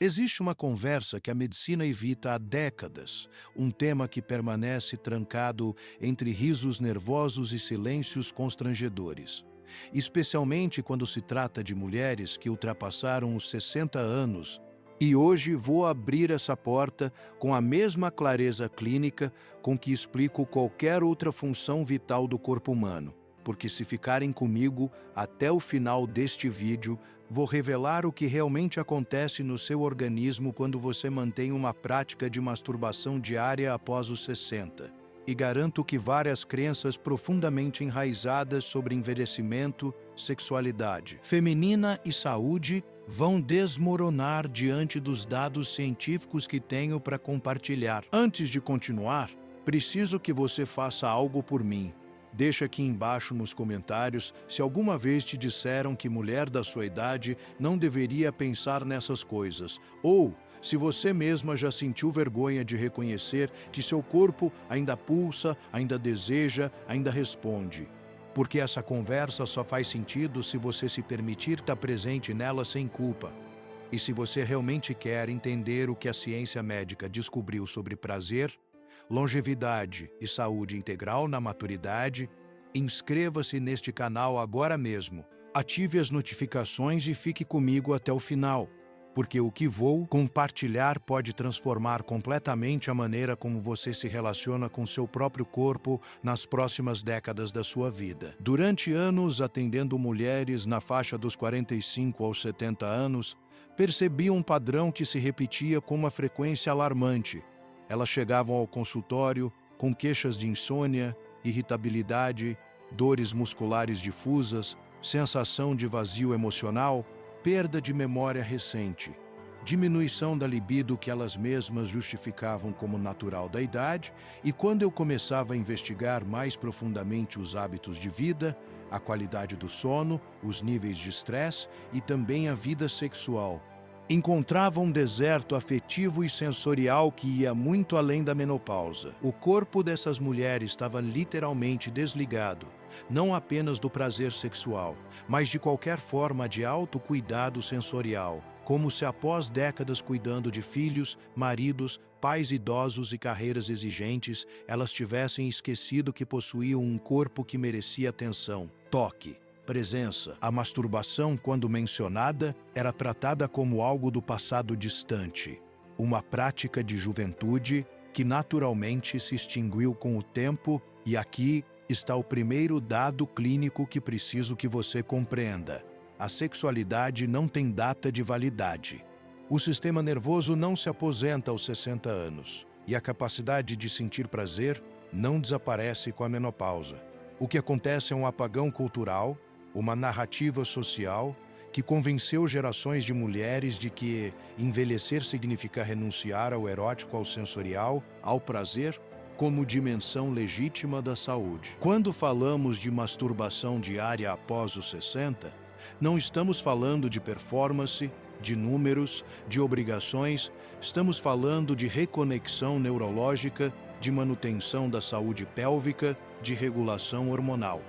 Existe uma conversa que a medicina evita há décadas, um tema que permanece trancado entre risos nervosos e silêncios constrangedores. Especialmente quando se trata de mulheres que ultrapassaram os 60 anos. E hoje vou abrir essa porta com a mesma clareza clínica com que explico qualquer outra função vital do corpo humano. Porque se ficarem comigo até o final deste vídeo, vou revelar o que realmente acontece no seu organismo quando você mantém uma prática de masturbação diária após os 60. E garanto que várias crenças profundamente enraizadas sobre envelhecimento, sexualidade feminina e saúde vão desmoronar diante dos dados científicos que tenho para compartilhar. Antes de continuar, preciso que você faça algo por mim. Deixa aqui embaixo nos comentários se alguma vez te disseram que mulher da sua idade não deveria pensar nessas coisas, ou se você mesma já sentiu vergonha de reconhecer que seu corpo ainda pulsa, ainda deseja, ainda responde. Porque essa conversa só faz sentido se você se permitir estar presente nela sem culpa. E se você realmente quer entender o que a ciência médica descobriu sobre prazer, longevidade e saúde integral na maturidade, inscreva-se neste canal agora mesmo. Ative as notificações e fique comigo até o final, porque o que vou compartilhar pode transformar completamente a maneira como você se relaciona com seu próprio corpo nas próximas décadas da sua vida. Durante anos, atendendo mulheres na faixa dos 45 aos 70 anos, percebi um padrão que se repetia com uma frequência alarmante. Elas chegavam ao consultório com queixas de insônia, irritabilidade, dores musculares difusas, sensação de vazio emocional, perda de memória recente, diminuição da libido que elas mesmas justificavam como natural da idade, e quando eu começava a investigar mais profundamente os hábitos de vida, a qualidade do sono, os níveis de estresse e também a vida sexual, encontrava um deserto afetivo e sensorial que ia muito além da menopausa. O corpo dessas mulheres estava literalmente desligado, não apenas do prazer sexual, mas de qualquer forma de autocuidado sensorial, como se após décadas cuidando de filhos, maridos, pais idosos e carreiras exigentes, elas tivessem esquecido que possuíam um corpo que merecia atenção, toque, presença. A masturbação, quando mencionada, era tratada como algo do passado distante, uma prática de juventude que naturalmente se extinguiu com o tempo, e aqui está o primeiro dado clínico que preciso que você compreenda. A sexualidade não tem data de validade. O sistema nervoso não se aposenta aos 60 anos, e a capacidade de sentir prazer não desaparece com a menopausa. O que acontece é um apagão cultural, uma narrativa social que convenceu gerações de mulheres de que envelhecer significa renunciar ao erótico, ao sensorial, ao prazer, como dimensão legítima da saúde. Quando falamos de masturbação diária após os 60, não estamos falando de performance, de números, de obrigações, estamos falando de reconexão neurológica, de manutenção da saúde pélvica, de regulação hormonal,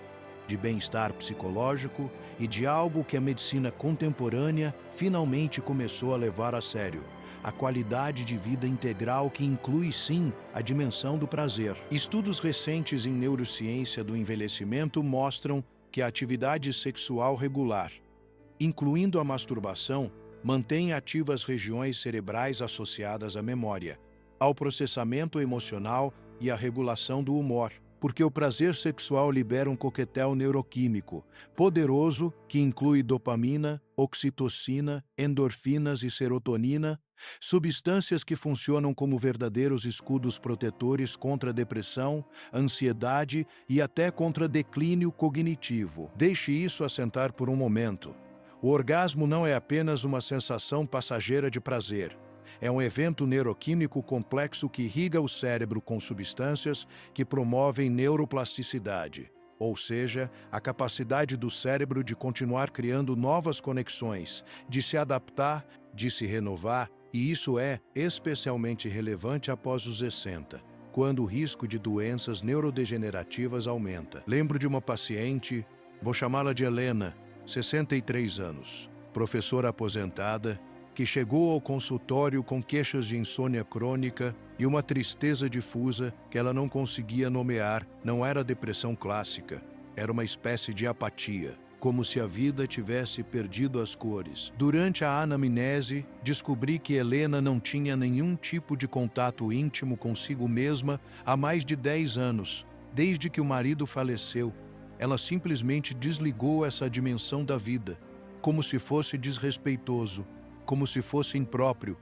de bem-estar psicológico e de algo que a medicina contemporânea finalmente começou a levar a sério: a qualidade de vida integral, que inclui, sim, a dimensão do prazer. Estudos recentes em neurociência do envelhecimento mostram que a atividade sexual regular, incluindo a masturbação, mantém ativas regiões cerebrais associadas à memória, ao processamento emocional e à regulação do humor, porque o prazer sexual libera um coquetel neuroquímico poderoso que inclui dopamina, oxitocina, endorfinas e serotonina, substâncias que funcionam como verdadeiros escudos protetores contra a depressão, ansiedade e até contra declínio cognitivo. Deixe isso assentar por um momento. O orgasmo não é apenas uma sensação passageira de prazer. É um evento neuroquímico complexo que irriga o cérebro com substâncias que promovem neuroplasticidade, ou seja, a capacidade do cérebro de continuar criando novas conexões, de se adaptar, de se renovar, e isso é especialmente relevante após os 60, quando o risco de doenças neurodegenerativas aumenta. Lembro de uma paciente, vou chamá-la de Helena, 63 anos, professora aposentada, que que chegou ao consultório com queixas de insônia crônica e uma tristeza difusa que ela não conseguia nomear. Não era depressão clássica, era uma espécie de apatia, como se a vida tivesse perdido as cores. Durante a anamnese, descobri que Helena não tinha nenhum tipo de contato íntimo consigo mesma há mais de 10 anos, desde que o marido faleceu. Ela simplesmente desligou essa dimensão da vida, como se fosse desrespeitoso, como se fosse impróprio.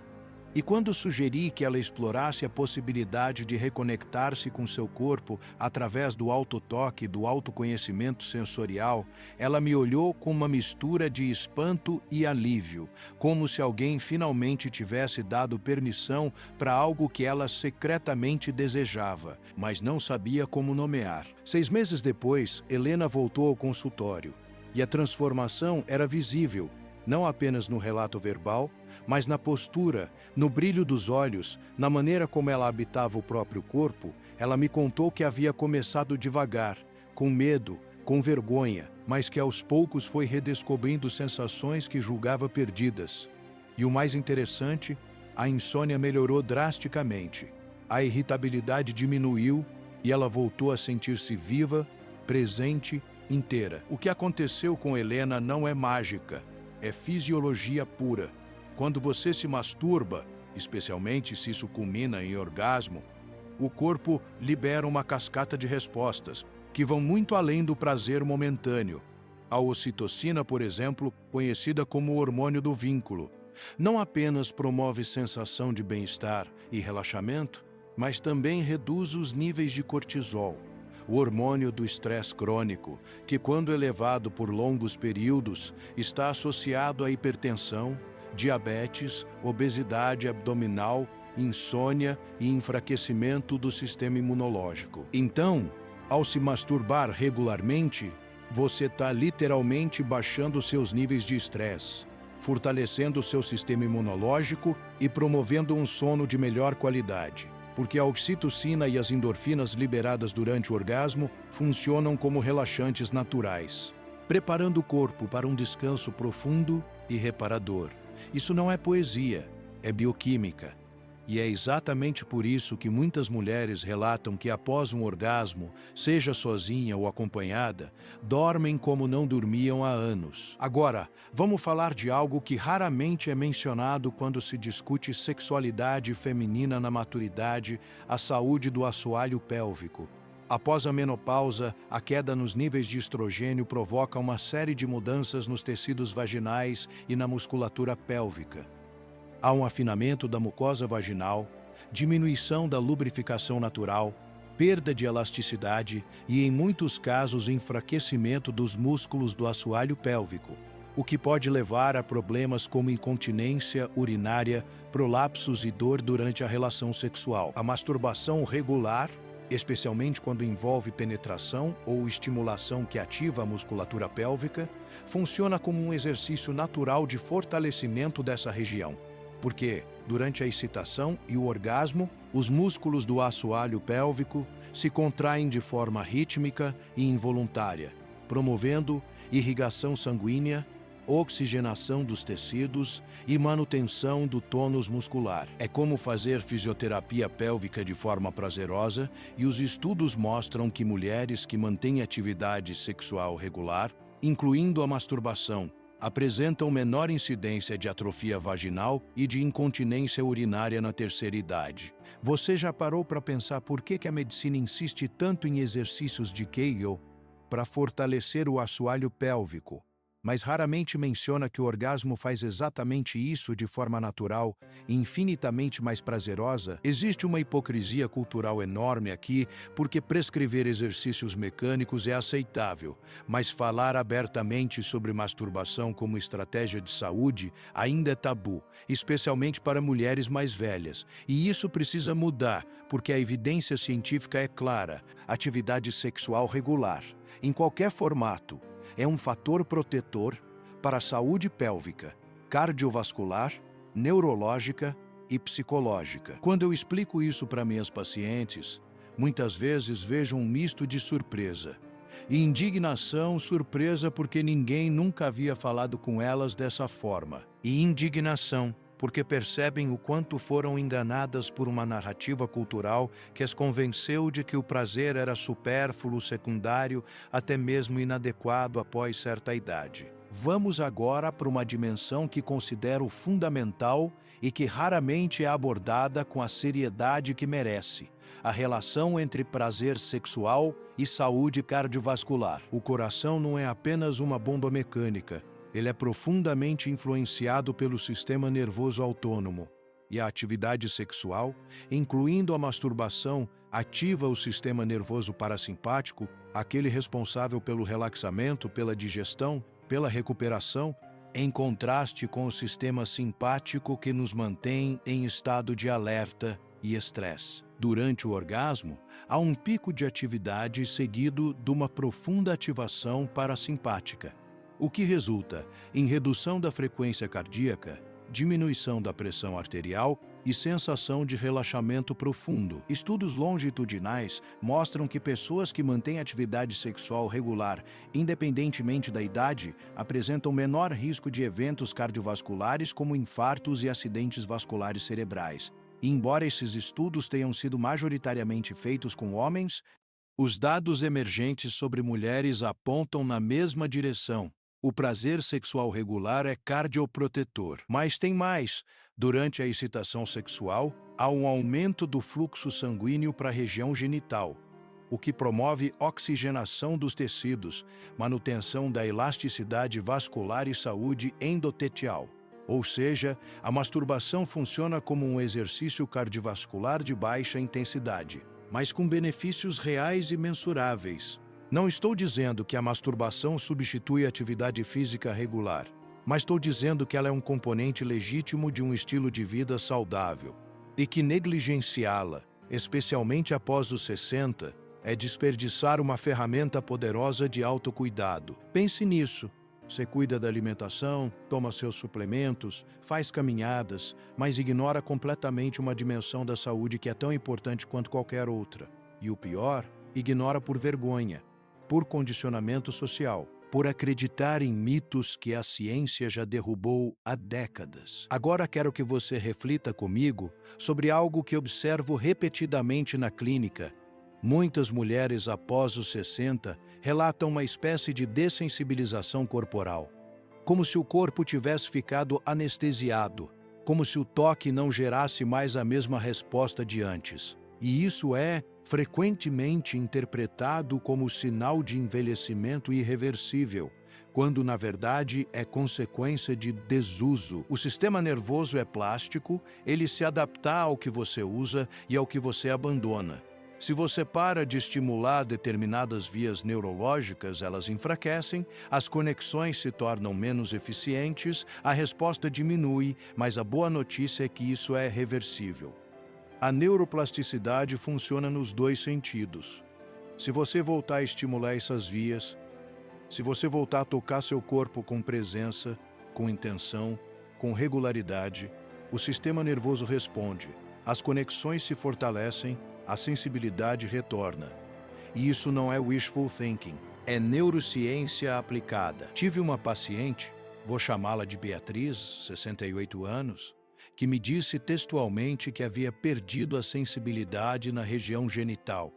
E quando sugeri que ela explorasse a possibilidade de reconectar-se com seu corpo através do autotoque e do autoconhecimento sensorial, ela me olhou com uma mistura de espanto e alívio, como se alguém finalmente tivesse dado permissão para algo que ela secretamente desejava, mas não sabia como nomear. 6 meses depois, Helena voltou ao consultório, e a transformação era visível, não apenas no relato verbal, mas na postura, no brilho dos olhos, na maneira como ela habitava o próprio corpo. Ela me contou que havia começado devagar, com medo, com vergonha, mas que aos poucos foi redescobrindo sensações que julgava perdidas. E o mais interessante, a insônia melhorou drasticamente. A irritabilidade diminuiu e ela voltou a sentir-se viva, presente, inteira. O que aconteceu com Helena não é mágica, é fisiologia pura. Quando você se masturba, especialmente se isso culmina em orgasmo, o corpo libera uma cascata de respostas que vão muito além do prazer momentâneo. A ocitocina, por exemplo, conhecida como o hormônio do vínculo, não apenas promove sensação de bem-estar e relaxamento, mas também reduz os níveis de cortisol, o hormônio do estresse crônico, que, quando elevado por longos períodos, está associado à hipertensão, diabetes, obesidade abdominal, insônia e enfraquecimento do sistema imunológico. Então, ao se masturbar regularmente, você está literalmente baixando seus níveis de estresse, fortalecendo seu sistema imunológico e promovendo um sono de melhor qualidade, porque a oxitocina e as endorfinas liberadas durante o orgasmo funcionam como relaxantes naturais, preparando o corpo para um descanso profundo e reparador. Isso não é poesia, é bioquímica. E é exatamente por isso que muitas mulheres relatam que após um orgasmo, seja sozinha ou acompanhada, dormem como não dormiam há anos. Agora, vamos falar de algo que raramente é mencionado quando se discute sexualidade feminina na maturidade: a saúde do assoalho pélvico. Após a menopausa, a queda nos níveis de estrogênio provoca uma série de mudanças nos tecidos vaginais e na musculatura pélvica. Há um afinamento da mucosa vaginal, diminuição da lubrificação natural, perda de elasticidade e, em muitos casos, enfraquecimento dos músculos do assoalho pélvico, o que pode levar a problemas como incontinência urinária, prolapsos e dor durante a relação sexual. A masturbação regular, especialmente quando envolve penetração ou estimulação que ativa a musculatura pélvica, funciona como um exercício natural de fortalecimento dessa região, porque, durante a excitação e o orgasmo, os músculos do assoalho pélvico se contraem de forma rítmica e involuntária, promovendo irrigação sanguínea, oxigenação dos tecidos e manutenção do tônus muscular. É como fazer fisioterapia pélvica de forma prazerosa, e os estudos mostram que mulheres que mantêm atividade sexual regular, incluindo a masturbação, apresentam menor incidência de atrofia vaginal e de incontinência urinária na terceira idade. Você já parou para pensar por que a medicina insiste tanto em exercícios de Kegel para fortalecer o assoalho pélvico, mas raramente menciona que o orgasmo faz exatamente isso de forma natural e infinitamente mais prazerosa? Existe uma hipocrisia cultural enorme aqui, porque prescrever exercícios mecânicos é aceitável, mas falar abertamente sobre masturbação como estratégia de saúde ainda é tabu, especialmente para mulheres mais velhas. E isso precisa mudar, porque a evidência científica é clara: atividade sexual regular, em qualquer formato, é um fator protetor para a saúde pélvica, cardiovascular, neurológica e psicológica. Quando eu explico isso para minhas pacientes, muitas vezes vejo um misto de surpresa e indignação. Surpresa porque ninguém nunca havia falado com elas dessa forma, e indignação porque percebem o quanto foram enganadas por uma narrativa cultural que as convenceu de que o prazer era supérfluo, secundário, até mesmo inadequado após certa idade. Vamos agora para uma dimensão que considero fundamental e que raramente é abordada com a seriedade que merece: a relação entre prazer sexual e saúde cardiovascular. O coração não é apenas uma bomba mecânica, ele é profundamente influenciado pelo sistema nervoso autônomo. E a atividade sexual, incluindo a masturbação, ativa o sistema nervoso parasimpático, aquele responsável pelo relaxamento, pela digestão, pela recuperação, em contraste com o sistema simpático que nos mantém em estado de alerta e estresse. Durante o orgasmo, há um pico de atividade seguido de uma profunda ativação parasimpática, o que resulta em redução da frequência cardíaca, diminuição da pressão arterial e sensação de relaxamento profundo. Estudos longitudinais mostram que pessoas que mantêm atividade sexual regular, independentemente da idade, apresentam menor risco de eventos cardiovasculares como infartos e acidentes vasculares cerebrais. E embora esses estudos tenham sido majoritariamente feitos com homens, os dados emergentes sobre mulheres apontam na mesma direção. O prazer sexual regular é cardioprotetor. Mas tem mais. Durante a excitação sexual, há um aumento do fluxo sanguíneo para a região genital, o que promove oxigenação dos tecidos, manutenção da elasticidade vascular e saúde endotelial. Ou seja, a masturbação funciona como um exercício cardiovascular de baixa intensidade, mas com benefícios reais e mensuráveis. Não estou dizendo que a masturbação substitui a atividade física regular, mas estou dizendo que ela é um componente legítimo de um estilo de vida saudável e que negligenciá-la, especialmente após os 60, é desperdiçar uma ferramenta poderosa de autocuidado. Pense nisso. Você cuida da alimentação, toma seus suplementos, faz caminhadas, mas ignora completamente uma dimensão da saúde que é tão importante quanto qualquer outra. E o pior, ignora por vergonha, por condicionamento social, por acreditar em mitos que a ciência já derrubou há décadas. Agora quero que você reflita comigo sobre algo que observo repetidamente na clínica. Muitas mulheres após os 60 relatam uma espécie de dessensibilização corporal, como se o corpo tivesse ficado anestesiado, como se o toque não gerasse mais a mesma resposta de antes. E isso é frequentemente interpretado como sinal de envelhecimento irreversível, quando na verdade é consequência de desuso. O sistema nervoso é plástico, ele se adapta ao que você usa e ao que você abandona. Se você para de estimular determinadas vias neurológicas, elas enfraquecem, as conexões se tornam menos eficientes, a resposta diminui, mas a boa notícia é que isso é reversível. A neuroplasticidade funciona nos dois sentidos. Se você voltar a estimular essas vias, se você voltar a tocar seu corpo com presença, com intenção, com regularidade, o sistema nervoso responde, as conexões se fortalecem, a sensibilidade retorna. E isso não é wishful thinking, é neurociência aplicada. Tive uma paciente, vou chamá-la de Beatriz, 68 anos, que me disse textualmente que havia perdido a sensibilidade na região genital,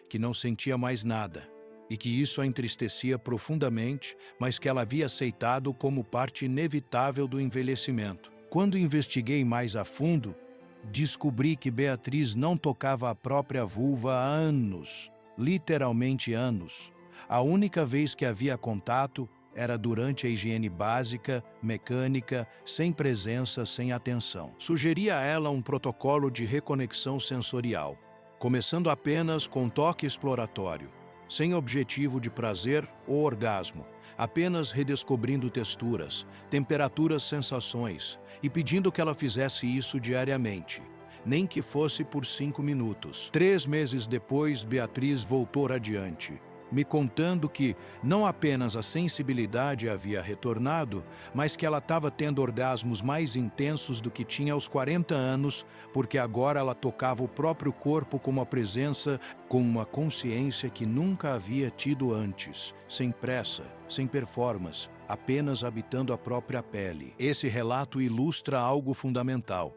que não sentia mais nada, e que isso a entristecia profundamente, mas que ela havia aceitado como parte inevitável do envelhecimento. Quando investiguei mais a fundo, descobri que Beatriz não tocava a própria vulva há anos, literalmente anos. A única vez que havia contato era durante a higiene básica, mecânica, sem presença, sem atenção. Sugeri a ela um protocolo de reconexão sensorial, começando apenas com toque exploratório, sem objetivo de prazer ou orgasmo, apenas redescobrindo texturas, temperaturas, sensações, e pedindo que ela fizesse isso diariamente, nem que fosse por 5 minutos. 3 meses depois, Beatriz voltou adiante, me contando que não apenas a sensibilidade havia retornado, mas que ela estava tendo orgasmos mais intensos do que tinha aos 40 anos, porque agora ela tocava o próprio corpo com uma presença, com uma consciência que nunca havia tido antes, sem pressa, sem performance, apenas habitando a própria pele. Esse relato ilustra algo fundamental.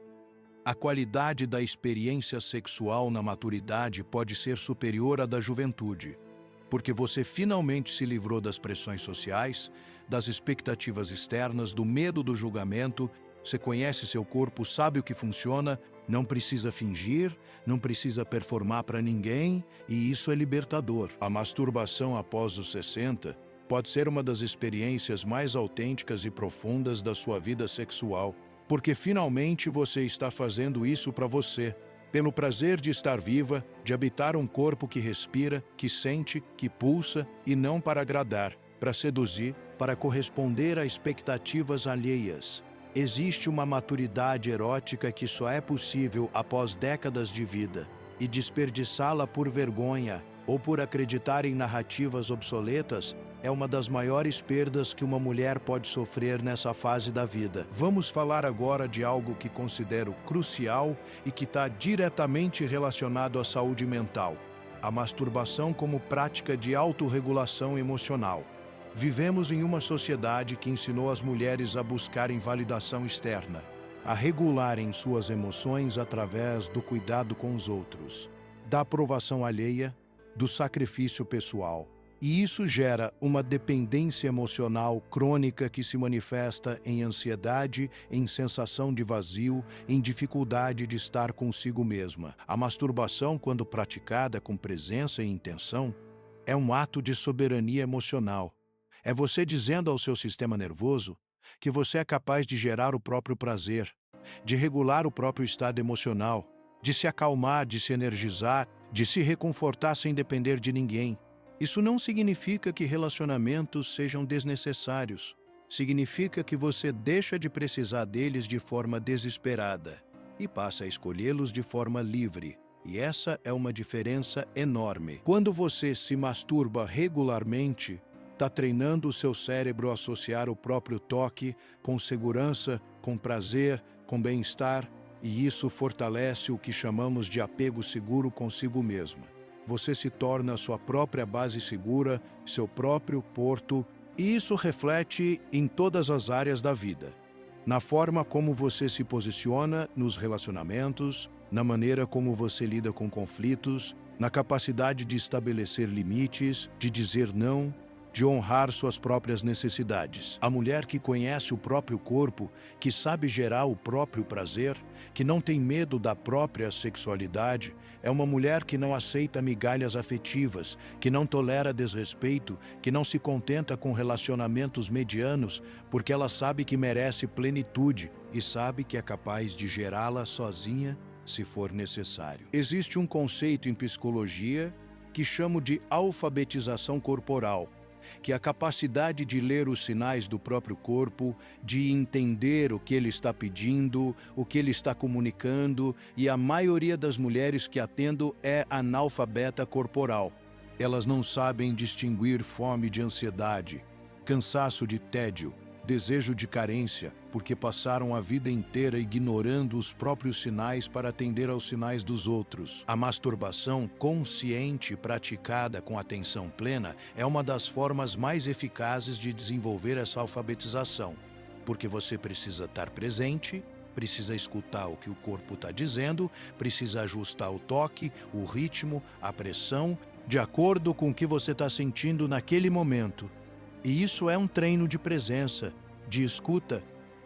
A qualidade da experiência sexual na maturidade pode ser superior à da juventude, porque você finalmente se livrou das pressões sociais, das expectativas externas, do medo do julgamento. Você conhece seu corpo, sabe o que funciona, não precisa fingir, não precisa performar para ninguém, e isso é libertador. A masturbação após os 60 pode ser uma das experiências mais autênticas e profundas da sua vida sexual, porque finalmente você está fazendo isso para você, pelo prazer de estar viva, de habitar um corpo que respira, que sente, que pulsa, e não para agradar, para seduzir, para corresponder a expectativas alheias. Existe uma maturidade erótica que só é possível após décadas de vida, e desperdiçá-la por vergonha ou por acreditar em narrativas obsoletas é uma das maiores perdas que uma mulher pode sofrer nessa fase da vida. Vamos falar agora de algo que considero crucial e que está diretamente relacionado à saúde mental: a masturbação como prática de autorregulação emocional. Vivemos em uma sociedade que ensinou as mulheres a buscarem validação externa, a regularem suas emoções através do cuidado com os outros, da aprovação alheia, do sacrifício pessoal. E isso gera uma dependência emocional crônica que se manifesta em ansiedade, em sensação de vazio, em dificuldade de estar consigo mesma. A masturbação, quando praticada com presença e intenção, é um ato de soberania emocional. É você dizendo ao seu sistema nervoso que você é capaz de gerar o próprio prazer, de regular o próprio estado emocional, de se acalmar, de se energizar, de se reconfortar sem depender de ninguém. Isso não significa que relacionamentos sejam desnecessários. Significa que você deixa de precisar deles de forma desesperada e passa a escolhê-los de forma livre. E essa é uma diferença enorme. Quando você se masturba regularmente, está treinando o seu cérebro a associar o próprio toque com segurança, com prazer, com bem-estar, e isso fortalece o que chamamos de apego seguro consigo mesma. Você se torna a sua própria base segura, seu próprio porto, e isso reflete em todas as áreas da vida. Na forma como você se posiciona nos relacionamentos, na maneira como você lida com conflitos, na capacidade de estabelecer limites, de dizer não, de honrar suas próprias necessidades. A mulher que conhece o próprio corpo, que sabe gerar o próprio prazer, que não tem medo da própria sexualidade, é uma mulher que não aceita migalhas afetivas, que não tolera desrespeito, que não se contenta com relacionamentos medianos, porque ela sabe que merece plenitude e sabe que é capaz de gerá-la sozinha, se for necessário. Existe um conceito em psicologia que chamo de alfabetização corporal, que é a capacidade de ler os sinais do próprio corpo, de entender o que ele está pedindo, o que ele está comunicando, e a maioria das mulheres que atendo é analfabeta corporal. Elas não sabem distinguir fome de ansiedade, cansaço de tédio, desejo de carência, porque passaram a vida inteira ignorando os próprios sinais para atender aos sinais dos outros. A masturbação consciente praticada com atenção plena é uma das formas mais eficazes de desenvolver essa alfabetização, porque você precisa estar presente, precisa escutar o que o corpo está dizendo, precisa ajustar o toque, o ritmo, a pressão, de acordo com o que você está sentindo naquele momento. E isso é um treino de presença, de escuta,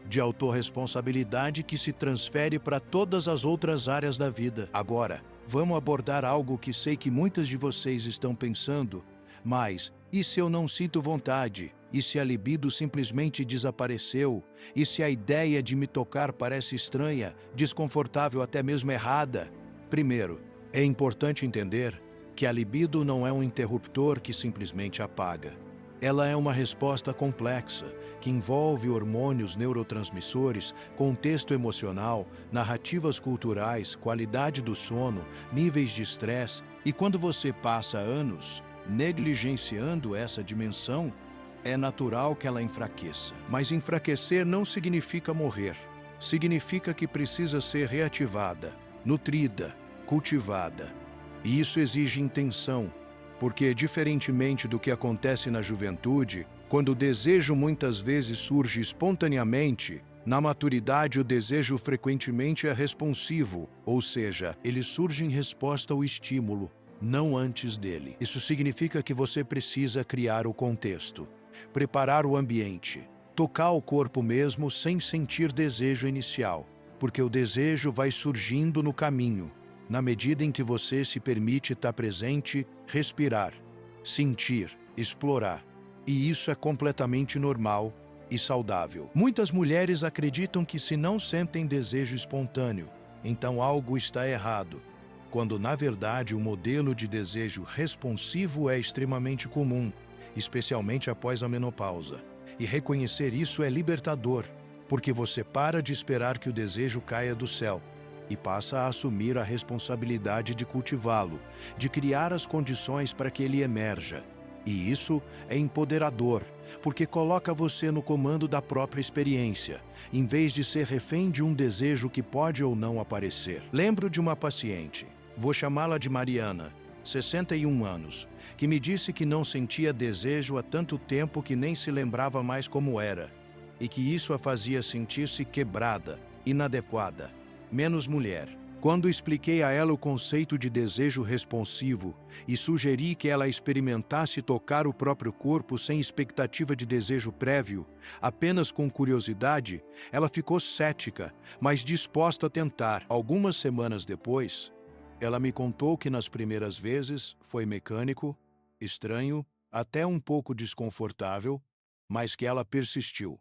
de autorresponsabilidade que se transfere para todas as outras áreas da vida. Agora, vamos abordar algo que sei que muitas de vocês estão pensando, mas e se eu não sinto vontade? E se a libido simplesmente desapareceu? E se a ideia de me tocar parece estranha, desconfortável, até mesmo errada? Primeiro, é importante entender que a libido não é um interruptor que simplesmente apaga. Ela é uma resposta complexa, que envolve hormônios, neurotransmissores, contexto emocional, narrativas culturais, qualidade do sono, níveis de estresse, e quando você passa anos negligenciando essa dimensão, é natural que ela enfraqueça. Mas enfraquecer não significa morrer. Significa que precisa ser reativada, nutrida, cultivada. E isso exige intenção, porque, diferentemente do que acontece na juventude, Quando o desejo muitas vezes surge espontaneamente, na maturidade o desejo frequentemente é responsivo, ou seja, ele surge em resposta ao estímulo, não antes dele. Isso significa que você precisa criar o contexto, preparar o ambiente, tocar o corpo mesmo sem sentir desejo inicial, porque o desejo vai surgindo no caminho, na medida em que você se permite estar presente, respirar, sentir, explorar. E isso é completamente normal e saudável. Muitas mulheres acreditam que se não sentem desejo espontâneo, então algo está errado, quando na verdade o modelo de desejo responsivo é extremamente comum, especialmente após a menopausa. E reconhecer isso é libertador, porque você para de esperar que o desejo caia do céu e passa a assumir a responsabilidade de cultivá-lo, de criar as condições para que ele emerja. E isso é empoderador, porque coloca você no comando da própria experiência, em vez de ser refém de um desejo que pode ou não aparecer. Lembro de uma paciente, vou chamá-la de Mariana, 61 anos, que me disse que não sentia desejo há tanto tempo que nem se lembrava mais como era, e que isso a fazia sentir-se quebrada, inadequada, menos mulher. Quando expliquei a ela o conceito de desejo responsivo e sugeri que ela experimentasse tocar o próprio corpo sem expectativa de desejo prévio, apenas com curiosidade, ela ficou cética, mas disposta a tentar. Algumas semanas depois, ela me contou que nas primeiras vezes foi mecânico, estranho, até um pouco desconfortável, mas que ela persistiu.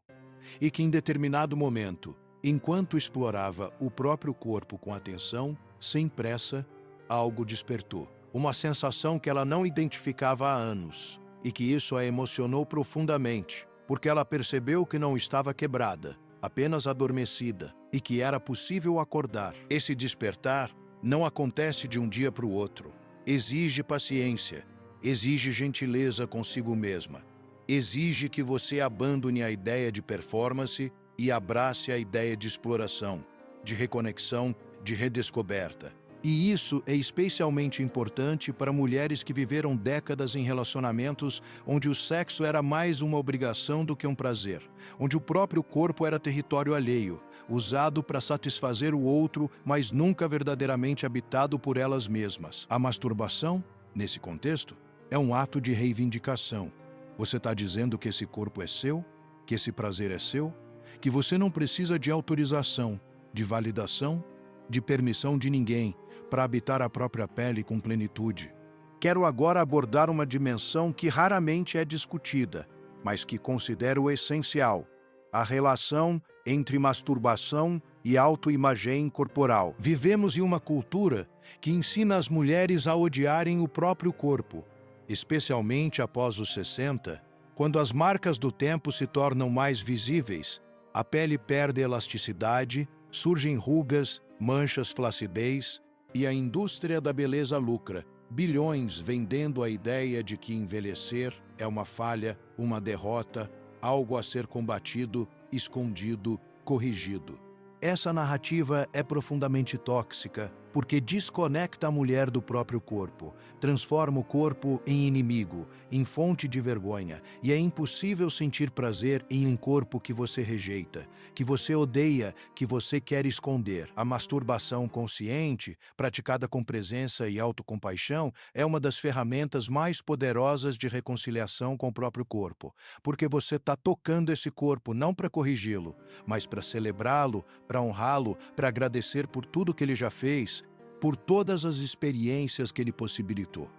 E que em determinado momento, enquanto explorava o próprio corpo com atenção, sem pressa, algo despertou. Uma sensação que ela não identificava há anos, e que isso a emocionou profundamente, porque ela percebeu que não estava quebrada, apenas adormecida, e que era possível acordar. Esse despertar não acontece de um dia para o outro. Exige paciência, exige gentileza consigo mesma, exige que você abandone a ideia de performance e abrace a ideia de exploração, de reconexão, de redescoberta. E isso é especialmente importante para mulheres que viveram décadas em relacionamentos onde o sexo era mais uma obrigação do que um prazer, onde o próprio corpo era território alheio, usado para satisfazer o outro, mas nunca verdadeiramente habitado por elas mesmas. A masturbação, nesse contexto, é um ato de reivindicação. Você está dizendo que esse corpo é seu, que esse prazer é seu, que você não precisa de autorização, de validação, de permissão de ninguém para habitar a própria pele com plenitude. Quero agora abordar uma dimensão que raramente é discutida, mas que considero essencial: a relação entre masturbação e autoimagem corporal. Vivemos em uma cultura que ensina as mulheres a odiarem o próprio corpo, especialmente após os 60, quando as marcas do tempo se tornam mais visíveis. A pele perde elasticidade, surgem rugas, manchas, flacidez, e a indústria da beleza lucra, bilhões vendendo a ideia de que envelhecer é uma falha, uma derrota, algo a ser combatido, escondido, corrigido. Essa narrativa é profundamente tóxica porque desconecta a mulher do próprio corpo, transforma o corpo em inimigo, em fonte de vergonha, e é impossível sentir prazer em um corpo que você rejeita, que você odeia, que você quer esconder. A masturbação consciente, praticada com presença e autocompaixão, é uma das ferramentas mais poderosas de reconciliação com o próprio corpo, porque você está tocando esse corpo não para corrigi-lo, mas para celebrá-lo, para honrá-lo, para agradecer por tudo que ele já fez, por todas as experiências que ele possibilitou,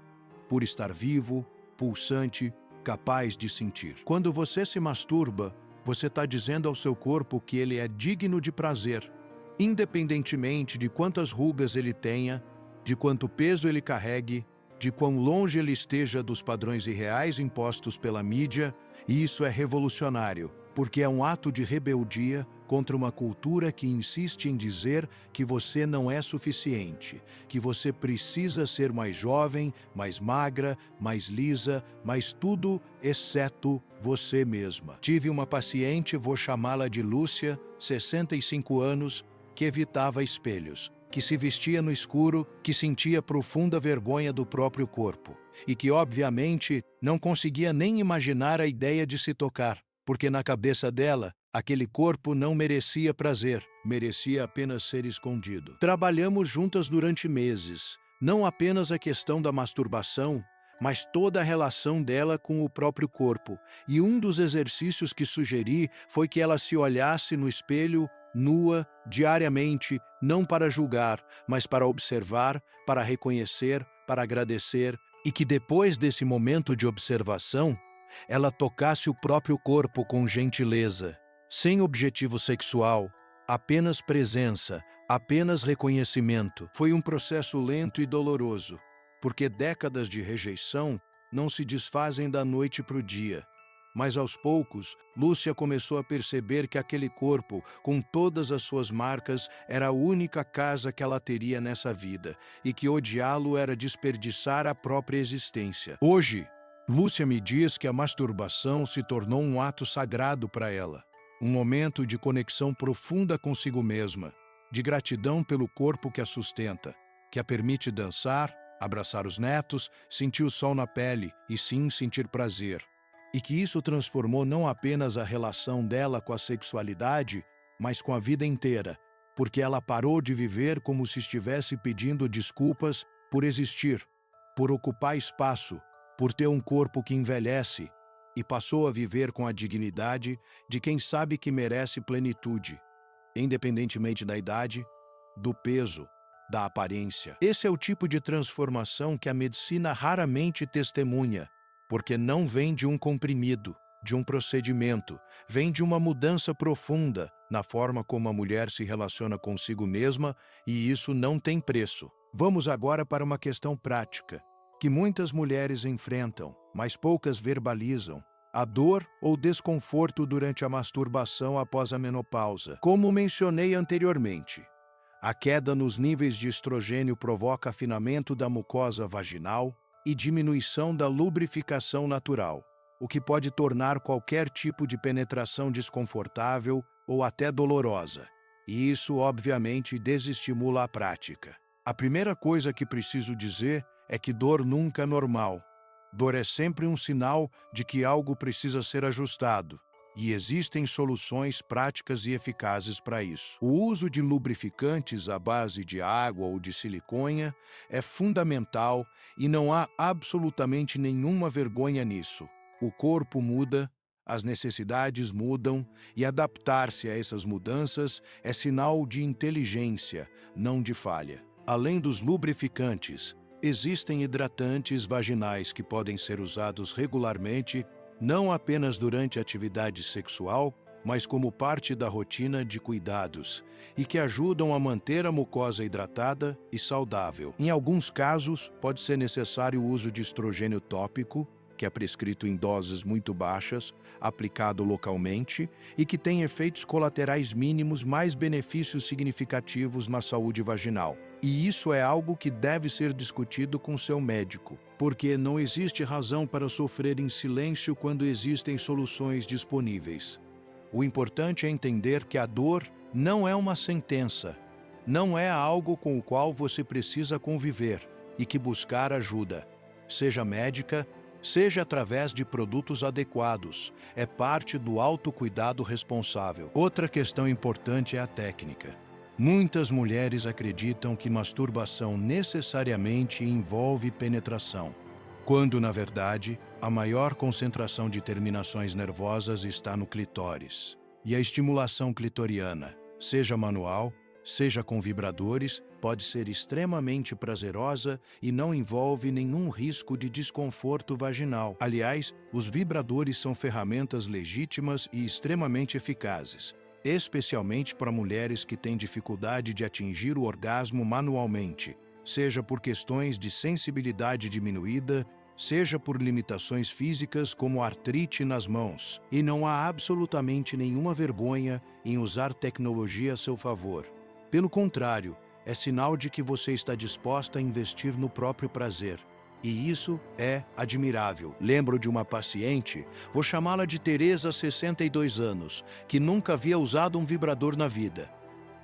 por estar vivo, pulsante, capaz de sentir. Quando você se masturba, você está dizendo ao seu corpo que ele é digno de prazer, independentemente de quantas rugas ele tenha, de quanto peso ele carregue, de quão longe ele esteja dos padrões irreais impostos pela mídia. E isso é revolucionário, porque é um ato de rebeldia contra uma cultura que insiste em dizer que você não é suficiente, que você precisa ser mais jovem, mais magra, mais lisa, mais tudo exceto você mesma. Tive uma paciente, vou chamá-la de Lúcia, 65 anos, que evitava espelhos. que se vestia no escuro, que sentia profunda vergonha do próprio corpo e que, obviamente, não conseguia nem imaginar a ideia de se tocar, porque na cabeça dela, aquele corpo não merecia prazer, merecia apenas ser escondido. Trabalhamos juntas durante meses, não apenas a questão da masturbação, mas toda a relação dela com o próprio corpo. E um dos exercícios que sugeri foi que ela se olhasse no espelho, nua, diariamente, não para julgar, mas para observar, para reconhecer, para agradecer, e que depois desse momento de observação, ela tocasse o próprio corpo com gentileza, sem objetivo sexual, apenas presença, apenas reconhecimento. Foi um processo lento e doloroso, porque décadas de rejeição não se desfazem da noite para o dia. Mas aos poucos, Lúcia começou a perceber que aquele corpo, com todas as suas marcas, era a única casa que ela teria nessa vida, e que odiá-lo era desperdiçar a própria existência. Hoje, Lúcia me diz que a masturbação se tornou um ato sagrado para ela, um momento de conexão profunda consigo mesma, de gratidão pelo corpo que a sustenta, que a permite dançar, abraçar os netos, sentir o sol na pele e sim sentir prazer. E que isso transformou não apenas a relação dela com a sexualidade, mas com a vida inteira, porque ela parou de viver como se estivesse pedindo desculpas por existir, por ocupar espaço, por ter um corpo que envelhece, e passou a viver com a dignidade de quem sabe que merece plenitude, independentemente da idade, do peso, da aparência. Esse é o tipo de transformação que a medicina raramente testemunha, porque não vem de um comprimido, de um procedimento, vem de uma mudança profunda na forma como a mulher se relaciona consigo mesma, e isso não tem preço. Vamos agora para uma questão prática, que muitas mulheres enfrentam, mas poucas verbalizam: a dor ou desconforto durante a masturbação após a menopausa. Como mencionei anteriormente, a queda nos níveis de estrogênio provoca afinamento da mucosa vaginal e diminuição da lubrificação natural, o que pode tornar qualquer tipo de penetração desconfortável ou até dolorosa. E isso, obviamente, desestimula a prática. A primeira coisa que preciso dizer é que dor nunca é normal. Dor é sempre um sinal de que algo precisa ser ajustado, e existem soluções práticas e eficazes para isso. O uso de lubrificantes à base de água ou de silicone é fundamental e não há absolutamente nenhuma vergonha nisso. O corpo muda, as necessidades mudam, e adaptar-se a essas mudanças é sinal de inteligência, não de falha. Além dos lubrificantes, existem hidratantes vaginais que podem ser usados regularmente, não apenas durante a atividade sexual, mas como parte da rotina de cuidados, e que ajudam a manter a mucosa hidratada e saudável. Em alguns casos, pode ser necessário o uso de estrogênio tópico, que é prescrito em doses muito baixas, aplicado localmente, e que tem efeitos colaterais mínimos, mais benefícios significativos na saúde vaginal. E isso é algo que deve ser discutido com seu médico, porque não existe razão para sofrer em silêncio quando existem soluções disponíveis. O importante é entender que a dor não é uma sentença, não é algo com o qual você precisa conviver, e que buscar ajuda, seja médica, seja através de produtos adequados, é parte do autocuidado responsável. Outra questão importante é a técnica. Muitas mulheres acreditam que masturbação necessariamente envolve penetração, quando, na verdade, a maior concentração de terminações nervosas está no clitóris. E a estimulação clitoriana, seja manual, seja com vibradores, pode ser extremamente prazerosa e não envolve nenhum risco de desconforto vaginal. Aliás, os vibradores são ferramentas legítimas e extremamente eficazes, especialmente para mulheres que têm dificuldade de atingir o orgasmo manualmente, seja por questões de sensibilidade diminuída, seja por limitações físicas como artrite nas mãos. E não há absolutamente nenhuma vergonha em usar tecnologia a seu favor. Pelo contrário, é sinal de que você está disposta a investir no próprio prazer. E isso é admirável. Lembro de uma paciente, vou chamá-la de Teresa, 62 anos, que nunca havia usado um vibrador na vida.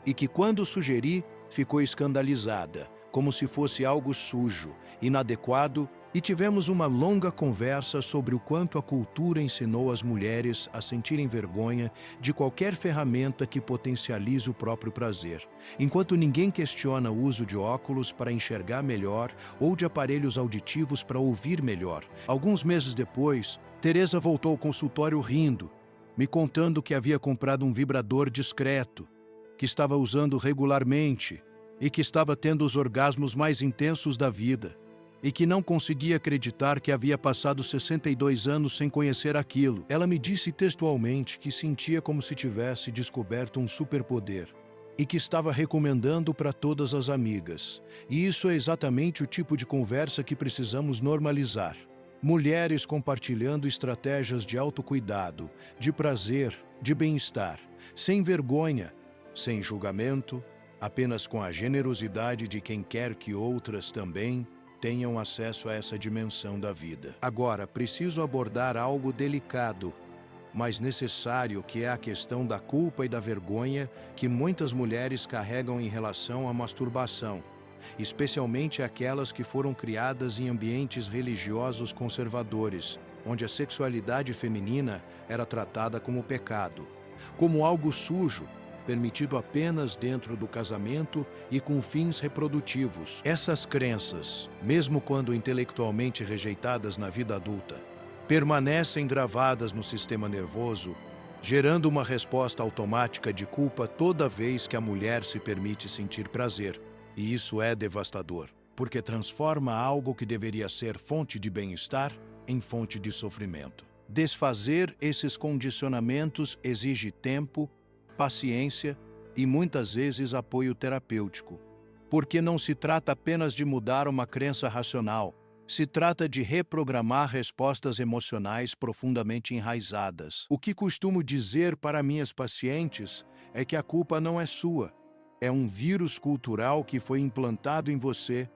E que, quando sugeri, ficou escandalizada, como se fosse algo sujo, inadequado, e tivemos uma longa conversa sobre o quanto a cultura ensinou as mulheres a sentirem vergonha de qualquer ferramenta que potencialize o próprio prazer, enquanto ninguém questiona o uso de óculos para enxergar melhor ou de aparelhos auditivos para ouvir melhor. Alguns meses depois, Teresa voltou ao consultório rindo, me contando que havia comprado um vibrador discreto, que estava usando regularmente e que estava tendo os orgasmos mais intensos da vida, e que não conseguia acreditar que havia passado 62 anos sem conhecer aquilo. Ela me disse textualmente que sentia como se tivesse descoberto um superpoder e que estava recomendando para todas as amigas. E isso é exatamente o tipo de conversa que precisamos normalizar. Mulheres compartilhando estratégias de autocuidado, de prazer, de bem-estar, sem vergonha, sem julgamento, apenas com a generosidade de quem quer que outras também tenham acesso a essa dimensão da vida. Agora, preciso abordar algo delicado, mas necessário, que é a questão da culpa e da vergonha que muitas mulheres carregam em relação à masturbação, especialmente aquelas que foram criadas em ambientes religiosos conservadores, onde a sexualidade feminina era tratada como pecado, como algo sujo, permitido apenas dentro do casamento e com fins reprodutivos. Essas crenças, mesmo quando intelectualmente rejeitadas na vida adulta, permanecem gravadas no sistema nervoso, gerando uma resposta automática de culpa toda vez que a mulher se permite sentir prazer. E isso é devastador, porque transforma algo que deveria ser fonte de bem-estar em fonte de sofrimento. Desfazer esses condicionamentos exige tempo, paciência e muitas vezes apoio terapêutico, porque não se trata apenas de mudar uma crença racional, se trata de reprogramar respostas emocionais profundamente enraizadas. O que costumo dizer para minhas pacientes é que a culpa não é sua, é um vírus cultural que foi implantado em você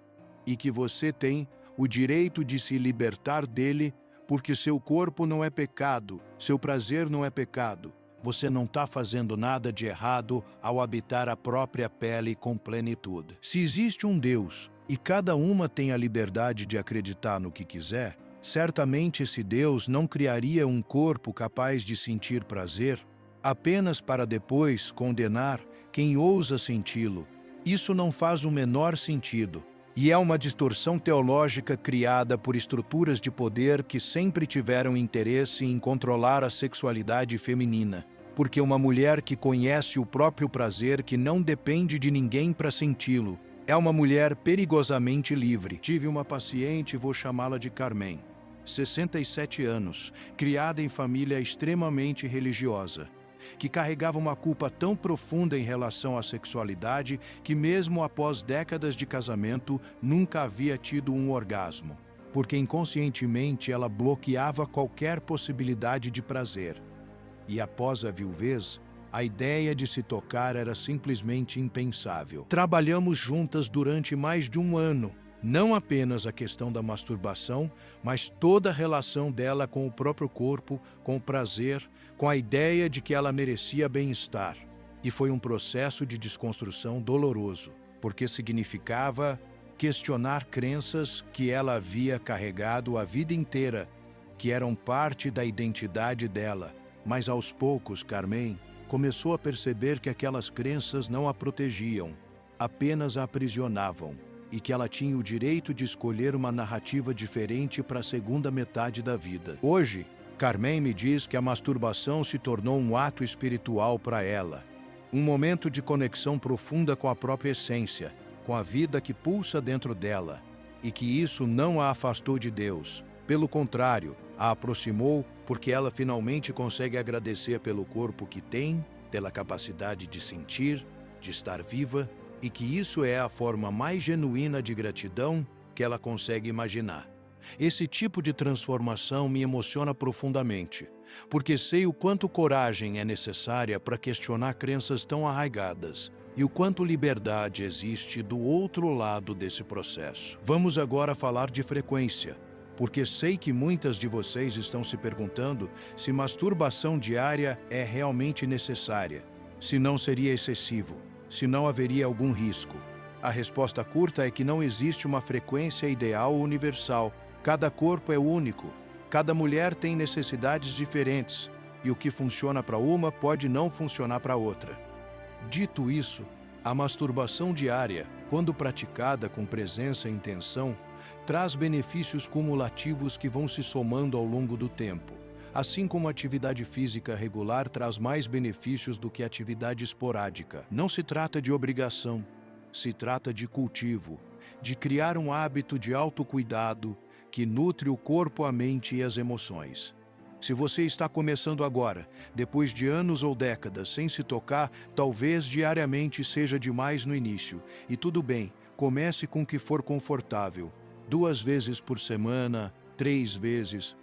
e que você tem o direito de se libertar dele, porque seu corpo não é pecado, seu prazer não é pecado. Você não está fazendo nada de errado ao habitar a própria pele com plenitude. Se existe um Deus e cada uma tem a liberdade de acreditar no que quiser, certamente esse Deus não criaria um corpo capaz de sentir prazer apenas para depois condenar quem ousa senti-lo. Isso não faz o menor sentido. E é uma distorção teológica criada por estruturas de poder que sempre tiveram interesse em controlar a sexualidade feminina. Porque uma mulher que conhece o próprio prazer, que não depende de ninguém para senti-lo, é uma mulher perigosamente livre. Tive uma paciente, vou chamá-la de Carmen, 67 anos, criada em família extremamente religiosa, que carregava uma culpa tão profunda em relação à sexualidade que mesmo após décadas de casamento nunca havia tido um orgasmo, porque inconscientemente ela bloqueava qualquer possibilidade de prazer. E após a viuvez, a ideia de se tocar era simplesmente impensável. Trabalhamos juntas durante mais de um ano, não apenas a questão da masturbação, mas toda a relação dela com o próprio corpo, com o prazer, com a ideia de que ela merecia bem-estar. E foi um processo de desconstrução doloroso, porque significava questionar crenças que ela havia carregado a vida inteira, que eram parte da identidade dela. Mas aos poucos, Carmen começou a perceber que aquelas crenças não a protegiam, apenas a aprisionavam, e que ela tinha o direito de escolher uma narrativa diferente para a segunda metade da vida. Hoje, Carmen me diz que a masturbação se tornou um ato espiritual para ela, um momento de conexão profunda com a própria essência, com a vida que pulsa dentro dela, e que isso não a afastou de Deus. Pelo contrário, a aproximou porque ela finalmente consegue agradecer pelo corpo que tem, pela capacidade de sentir, de estar viva, e que isso é a forma mais genuína de gratidão que ela consegue imaginar. Esse tipo de transformação me emociona profundamente, porque sei o quanto coragem é necessária para questionar crenças tão arraigadas e o quanto liberdade existe do outro lado desse processo. Vamos agora falar de frequência, porque sei que muitas de vocês estão se perguntando se masturbação diária é realmente necessária, se não seria excessivo, se não haveria algum risco. A resposta curta é que não existe uma frequência ideal ou universal. Cada corpo é único. Cada mulher tem necessidades diferentes, e o que funciona para uma pode não funcionar para outra. Dito isso, a masturbação diária, quando praticada com presença e intenção, traz benefícios cumulativos que vão se somando ao longo do tempo. Assim como a atividade física regular traz mais benefícios do que a atividade esporádica. Não se trata de obrigação, se trata de cultivo, de criar um hábito de autocuidado que nutre o corpo, a mente e as emoções. Se você está começando agora, depois de anos ou décadas sem se tocar, talvez diariamente seja demais no início. E tudo bem, comece com o que for confortável. 2 vezes por semana, 3 vezes.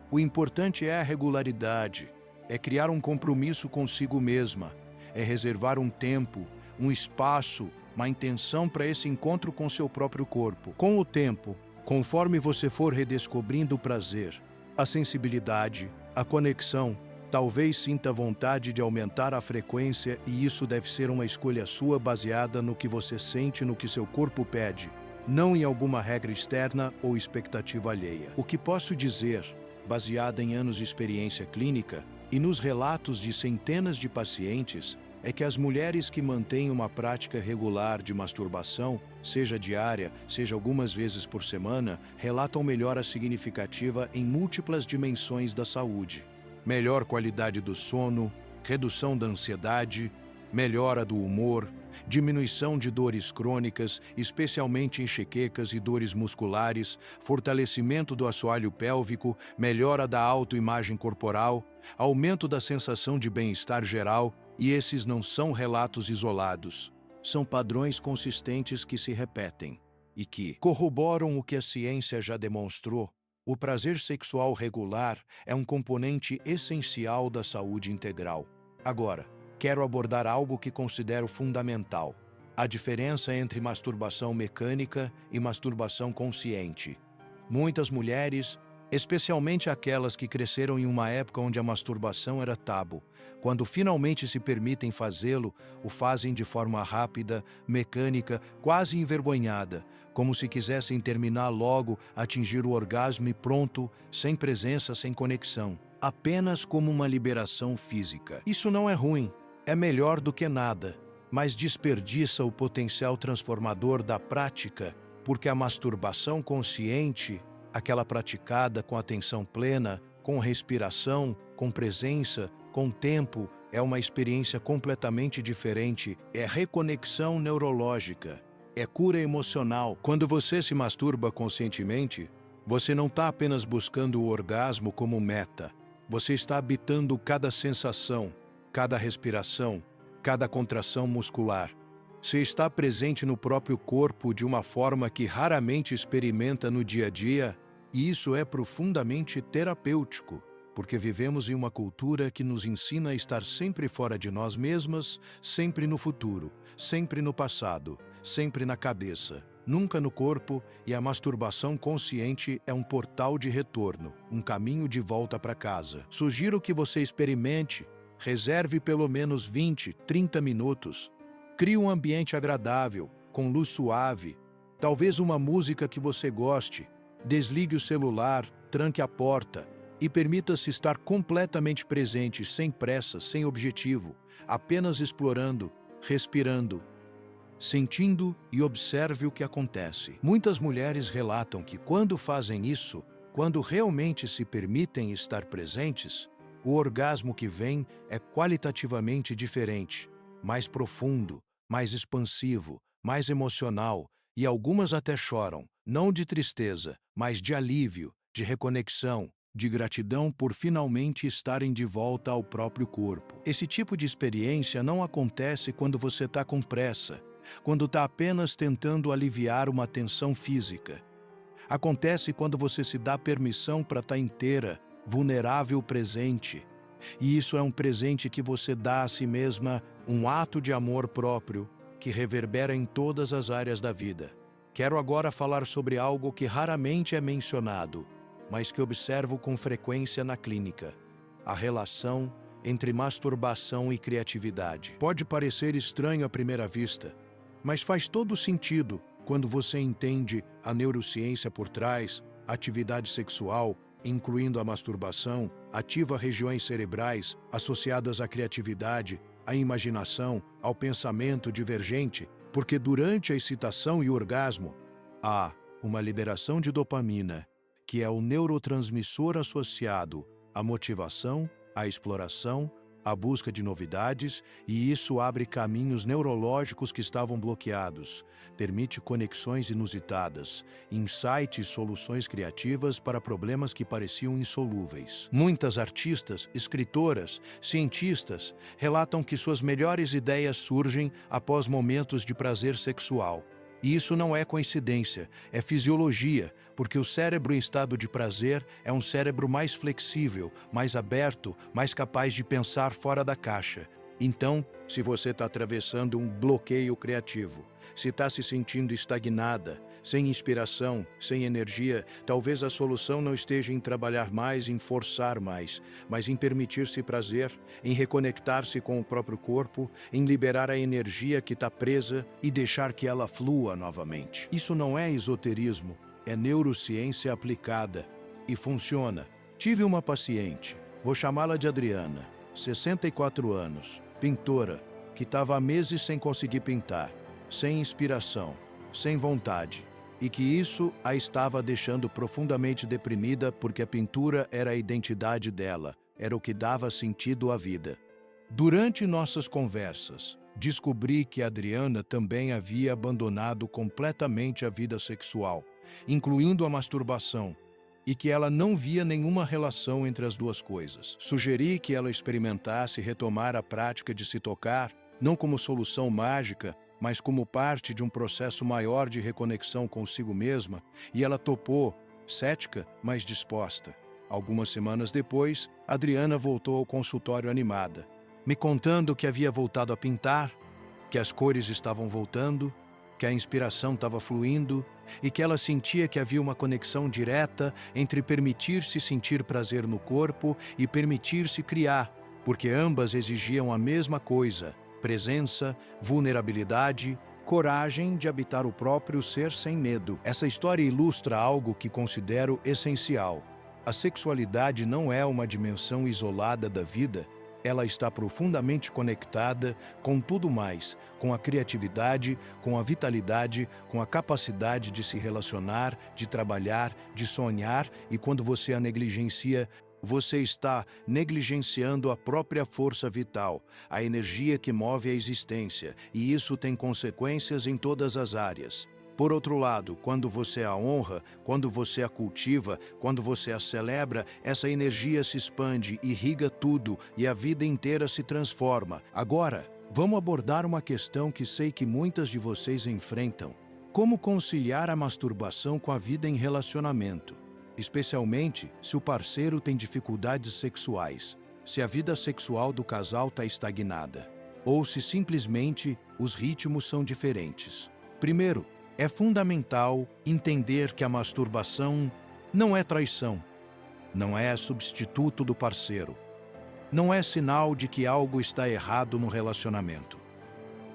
O importante é a regularidade, é criar um compromisso consigo mesma, é reservar um tempo, um espaço, uma intenção para esse encontro com seu próprio corpo. Com o tempo, conforme você for redescobrindo o prazer, a sensibilidade, a conexão, talvez sinta vontade de aumentar a frequência, e isso deve ser uma escolha sua baseada no que você sente, no que seu corpo pede, não em alguma regra externa ou expectativa alheia. O que posso dizer, baseada em anos de experiência clínica e nos relatos de centenas de pacientes, é que as mulheres que mantêm uma prática regular de masturbação, seja diária, seja algumas vezes por semana, relatam melhora significativa em múltiplas dimensões da saúde. Melhor qualidade do sono, redução da ansiedade, melhora do humor, diminuição de dores crônicas, especialmente enxaquecas e dores musculares, fortalecimento do assoalho pélvico, melhora da autoimagem corporal, aumento da sensação de bem-estar geral. E esses não são relatos isolados, são padrões consistentes que se repetem e que corroboram o que a ciência já demonstrou. O prazer sexual regular é um componente essencial da saúde integral. Agora, quero abordar algo que considero fundamental: a diferença entre masturbação mecânica e masturbação consciente. Muitas mulheres, especialmente aquelas que cresceram em uma época onde a masturbação era tabu, quando finalmente se permitem fazê-lo, o fazem de forma rápida, mecânica, quase envergonhada, como se quisessem terminar logo, atingir o orgasmo e pronto, sem presença, sem conexão, apenas como uma liberação física. Isso não é ruim, é melhor do que nada, mas desperdiça o potencial transformador da prática, porque a masturbação consciente, aquela praticada com atenção plena, com respiração, com presença, com tempo, é uma experiência completamente diferente. É reconexão neurológica, é cura emocional. Quando você se masturba conscientemente, você não está apenas buscando o orgasmo como meta. Você está habitando cada sensação, cada respiração, cada contração muscular. Você está presente no próprio corpo de uma forma que raramente experimenta no dia a dia, e isso é profundamente terapêutico, porque vivemos em uma cultura que nos ensina a estar sempre fora de nós mesmas, sempre no futuro, sempre no passado, sempre na cabeça, nunca no corpo, e a masturbação consciente é um portal de retorno, um caminho de volta para casa. Sugiro que você experimente, reserve pelo menos 20, 30 minutos, crie um ambiente agradável, com luz suave, talvez uma música que você goste, desligue o celular, tranque a porta e permita-se estar completamente presente, sem pressa, sem objetivo, apenas explorando, respirando, sentindo, e observe o que acontece. Muitas mulheres relatam que quando fazem isso, quando realmente se permitem estar presentes, o orgasmo que vem é qualitativamente diferente, mais profundo, mais expansivo, mais emocional, e algumas até choram, não de tristeza, mas de alívio, de reconexão, de gratidão por finalmente estarem de volta ao próprio corpo. Esse tipo de experiência não acontece quando você está com pressa, quando está apenas tentando aliviar uma tensão física. Acontece quando você se dá permissão para estar inteira, vulnerável, presente. E isso é um presente que você dá a si mesma, um ato de amor próprio, que reverbera em todas as áreas da vida. Quero agora falar sobre algo que raramente é mencionado, mas que observo com frequência na clínica: a relação entre masturbação e criatividade. Pode parecer estranho à primeira vista, mas faz todo sentido quando você entende a neurociência por trás. A atividade sexual, incluindo a masturbação, ativa regiões cerebrais associadas à criatividade, à imaginação, ao pensamento divergente, porque durante a excitação e o orgasmo, há uma liberação de dopamina, que é o neurotransmissor associado à motivação, à exploração, à busca de novidades, e isso abre caminhos neurológicos que estavam bloqueados, permite conexões inusitadas, insights e soluções criativas para problemas que pareciam insolúveis. Muitas artistas, escritoras, cientistas relatam que suas melhores ideias surgem após momentos de prazer sexual. E isso não é coincidência, é fisiologia, porque o cérebro em estado de prazer é um cérebro mais flexível, mais aberto, mais capaz de pensar fora da caixa. Então, se você está atravessando um bloqueio criativo, se está se sentindo estagnada, sem inspiração, sem energia, talvez a solução não esteja em trabalhar mais, em forçar mais, mas em permitir-se prazer, em reconectar-se com o próprio corpo, em liberar a energia que está presa e deixar que ela flua novamente. Isso não é esoterismo, é neurociência aplicada e funciona. Tive uma paciente, vou chamá-la de Adriana, 64 anos, pintora, que estava há meses sem conseguir pintar, sem inspiração, sem vontade, e que isso a estava deixando profundamente deprimida porque a pintura era a identidade dela, era o que dava sentido à vida. Durante nossas conversas, descobri que Adriana também havia abandonado completamente a vida sexual, incluindo a masturbação, e que ela não via nenhuma relação entre as duas coisas. Sugeri que ela experimentasse retomar a prática de se tocar, não como solução mágica, mas como parte de um processo maior de reconexão consigo mesma, e ela topou, cética, mas disposta. Algumas semanas depois, Adriana voltou ao consultório animada, me contando que havia voltado a pintar, que as cores estavam voltando, que a inspiração estava fluindo e que ela sentia que havia uma conexão direta entre permitir-se sentir prazer no corpo e permitir-se criar, porque ambas exigiam a mesma coisa: presença, vulnerabilidade, coragem de habitar o próprio ser sem medo. Essa história ilustra algo que considero essencial. A sexualidade não é uma dimensão isolada da vida, ela está profundamente conectada com tudo mais, com a criatividade, com a vitalidade, com a capacidade de se relacionar, de trabalhar, de sonhar, e quando você a negligencia, você está negligenciando a própria força vital, a energia que move a existência, e isso tem consequências em todas as áreas. Por outro lado, quando você a honra, quando você a cultiva, quando você a celebra, essa energia se expande, irriga tudo e a vida inteira se transforma. Agora, vamos abordar uma questão que sei que muitas de vocês enfrentam. Como conciliar a masturbação com a vida em relacionamento? Especialmente se o parceiro tem dificuldades sexuais, se a vida sexual do casal está estagnada, ou se simplesmente os ritmos são diferentes. Primeiro, é fundamental entender que a masturbação não é traição, não é substituto do parceiro, não é sinal de que algo está errado no relacionamento.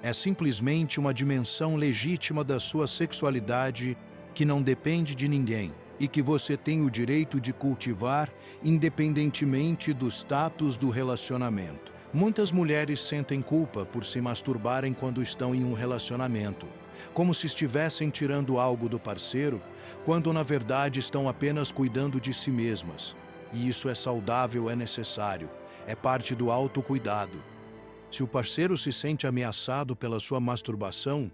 É simplesmente uma dimensão legítima da sua sexualidade que não depende de ninguém e que você tem o direito de cultivar independentemente do status do relacionamento. Muitas mulheres sentem culpa por se masturbarem quando estão em um relacionamento, como se estivessem tirando algo do parceiro, quando na verdade estão apenas cuidando de si mesmas. E isso é saudável, é necessário, é parte do autocuidado. Se o parceiro se sente ameaçado pela sua masturbação,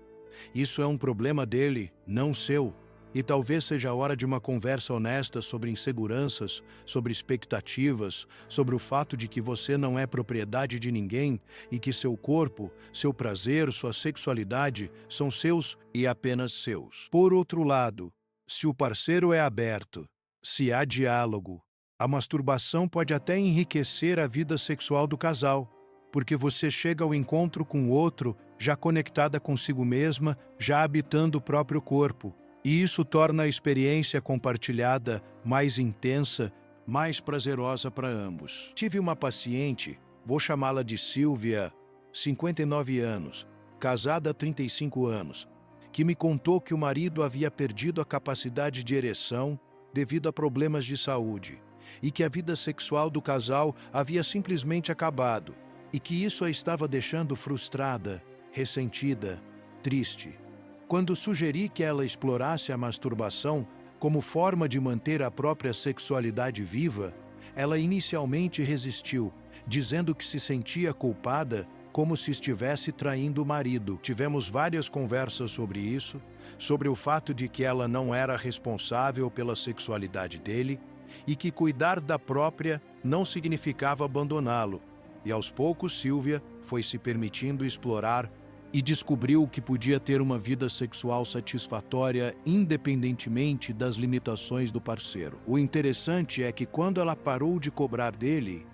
isso é um problema dele, não seu. E talvez seja a hora de uma conversa honesta sobre inseguranças, sobre expectativas, sobre o fato de que você não é propriedade de ninguém e que seu corpo, seu prazer, sua sexualidade são seus e apenas seus. Por outro lado, se o parceiro é aberto, se há diálogo, a masturbação pode até enriquecer a vida sexual do casal, porque você chega ao encontro com o outro já conectada consigo mesma, já habitando o próprio corpo. E isso torna a experiência compartilhada mais intensa, mais prazerosa para ambos. Tive uma paciente Vou chamá-la de Silvia, 59 anos, casada há 35 anos, que me contou que o marido havia perdido a capacidade de ereção devido a problemas de saúde e que a vida sexual do casal havia simplesmente acabado e que isso a estava deixando frustrada, ressentida, triste. Quando sugeri que ela explorasse a masturbação como forma de manter a própria sexualidade viva, ela inicialmente resistiu, dizendo que se sentia culpada como se estivesse traindo o marido. Tivemos várias conversas sobre isso, sobre o fato de que ela não era responsável pela sexualidade dele e que cuidar da própria não significava abandoná-lo. E aos poucos Silvia foi se permitindo explorar e descobriu que podia ter uma vida sexual satisfatória independentemente das limitações do parceiro. O interessante é que quando ela parou de cobrar dele,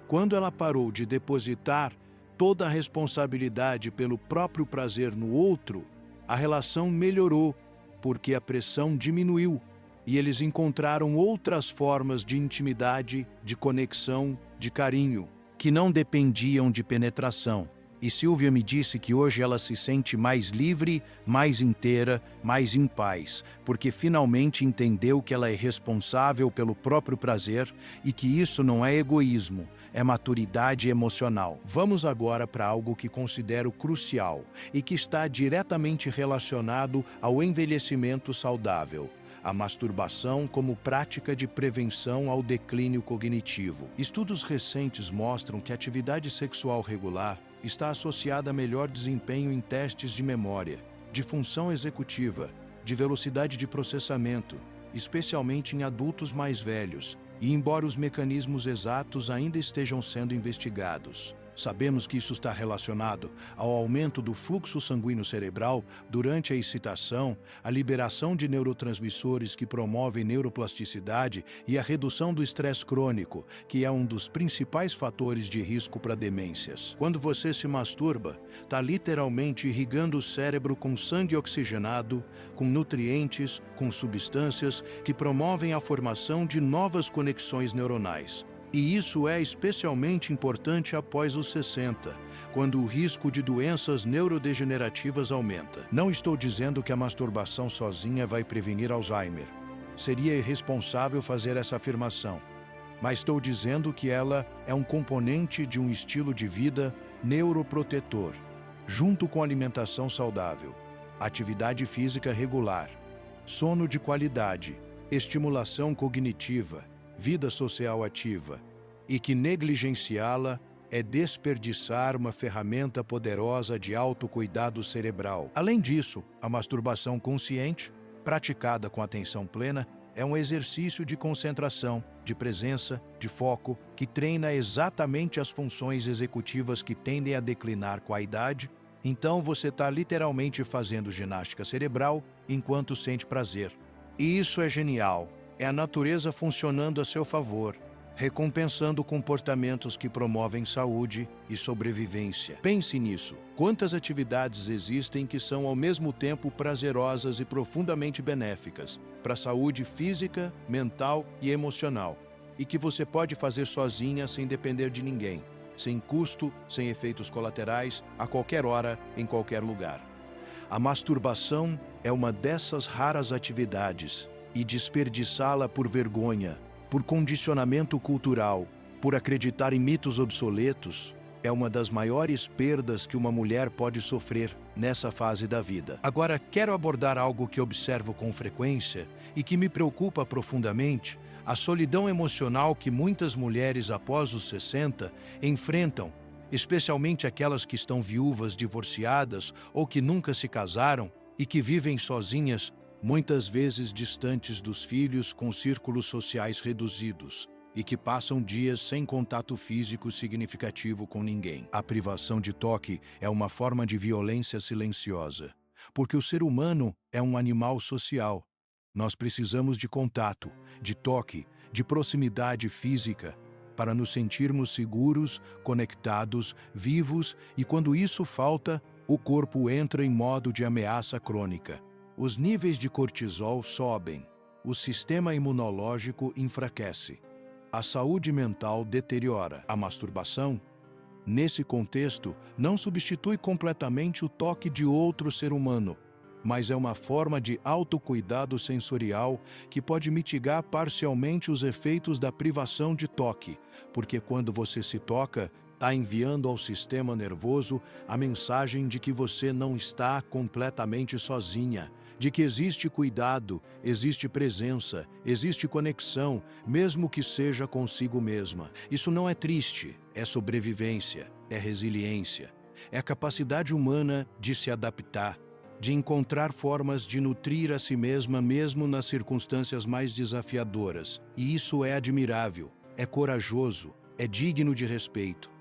quando ela parou de depositar toda a responsabilidade pelo próprio prazer no outro, a relação melhorou, porque a pressão diminuiu e eles encontraram outras formas de intimidade, de conexão, de carinho, que não dependiam de penetração. E Silvia me disse que hoje ela se sente mais livre, mais inteira, mais em paz, porque finalmente entendeu que ela é responsável pelo próprio prazer e que isso não é egoísmo, é maturidade emocional. Vamos agora para algo que considero crucial e que está diretamente relacionado ao envelhecimento saudável: a masturbação como prática de prevenção ao declínio cognitivo. Estudos recentes mostram que a atividade sexual regular está associada a melhor desempenho em testes de memória, de função executiva, de velocidade de processamento, especialmente em adultos mais velhos, e embora os mecanismos exatos ainda estejam sendo investigados. Sabemos que isso está relacionado ao aumento do fluxo sanguíneo cerebral durante a excitação, a liberação de neurotransmissores que promovem neuroplasticidade e a redução do estresse crônico, que é um dos principais fatores de risco para demências. Quando você se masturba, está literalmente irrigando o cérebro com sangue oxigenado, com nutrientes, com substâncias que promovem a formação de novas conexões neuronais. E isso é especialmente importante após os 60, quando o risco de doenças neurodegenerativas aumenta. Não estou dizendo que a masturbação sozinha vai prevenir Alzheimer. Seria irresponsável fazer essa afirmação. Mas estou dizendo que ela é um componente de um estilo de vida neuroprotetor, junto com alimentação saudável, atividade física regular, sono de qualidade, estimulação cognitiva, vida social ativa, e que negligenciá-la é desperdiçar uma ferramenta poderosa de autocuidado cerebral. Além disso, a masturbação consciente, praticada com atenção plena, é um exercício de concentração, de presença, de foco, que treina exatamente as funções executivas que tendem a declinar com a idade. Então você está literalmente fazendo ginástica cerebral enquanto sente prazer. E isso é genial. É a natureza funcionando a seu favor, recompensando comportamentos que promovem saúde e sobrevivência. Pense nisso. Quantas atividades existem que são ao mesmo tempo prazerosas e profundamente benéficas para a saúde física, mental e emocional, e que você pode fazer sozinha sem depender de ninguém, sem custo, sem efeitos colaterais, a qualquer hora, em qualquer lugar. A masturbação é uma dessas raras atividades, e desperdiçá-la por vergonha, por condicionamento cultural, por acreditar em mitos obsoletos, é uma das maiores perdas que uma mulher pode sofrer nessa fase da vida. Agora, quero abordar algo que observo com frequência e que me preocupa profundamente: a solidão emocional que muitas mulheres após os 60 enfrentam, especialmente aquelas que estão viúvas, divorciadas ou que nunca se casaram e que vivem sozinhas, muitas vezes distantes dos filhos, com círculos sociais reduzidos, e que passam dias sem contato físico significativo com ninguém. A privação de toque é uma forma de violência silenciosa, porque o ser humano é um animal social. Nós precisamos de contato, de toque, de proximidade física, para nos sentirmos seguros, conectados, vivos, e quando isso falta, o corpo entra em modo de ameaça crônica. Os níveis de cortisol sobem, o sistema imunológico enfraquece, a saúde mental deteriora. A masturbação Nesse contexto, não substitui completamente o toque de outro ser humano, mas é uma forma de autocuidado sensorial que pode mitigar parcialmente os efeitos da privação de toque, porque quando você se toca, está enviando ao sistema nervoso a mensagem de que você não está completamente sozinha, de que existe cuidado, existe presença, existe conexão, mesmo que seja consigo mesma. Isso não é triste, é sobrevivência, é resiliência, é a capacidade humana de se adaptar, de encontrar formas de nutrir a si mesma mesmo nas circunstâncias mais desafiadoras. E isso é admirável, é corajoso, é digno de respeito.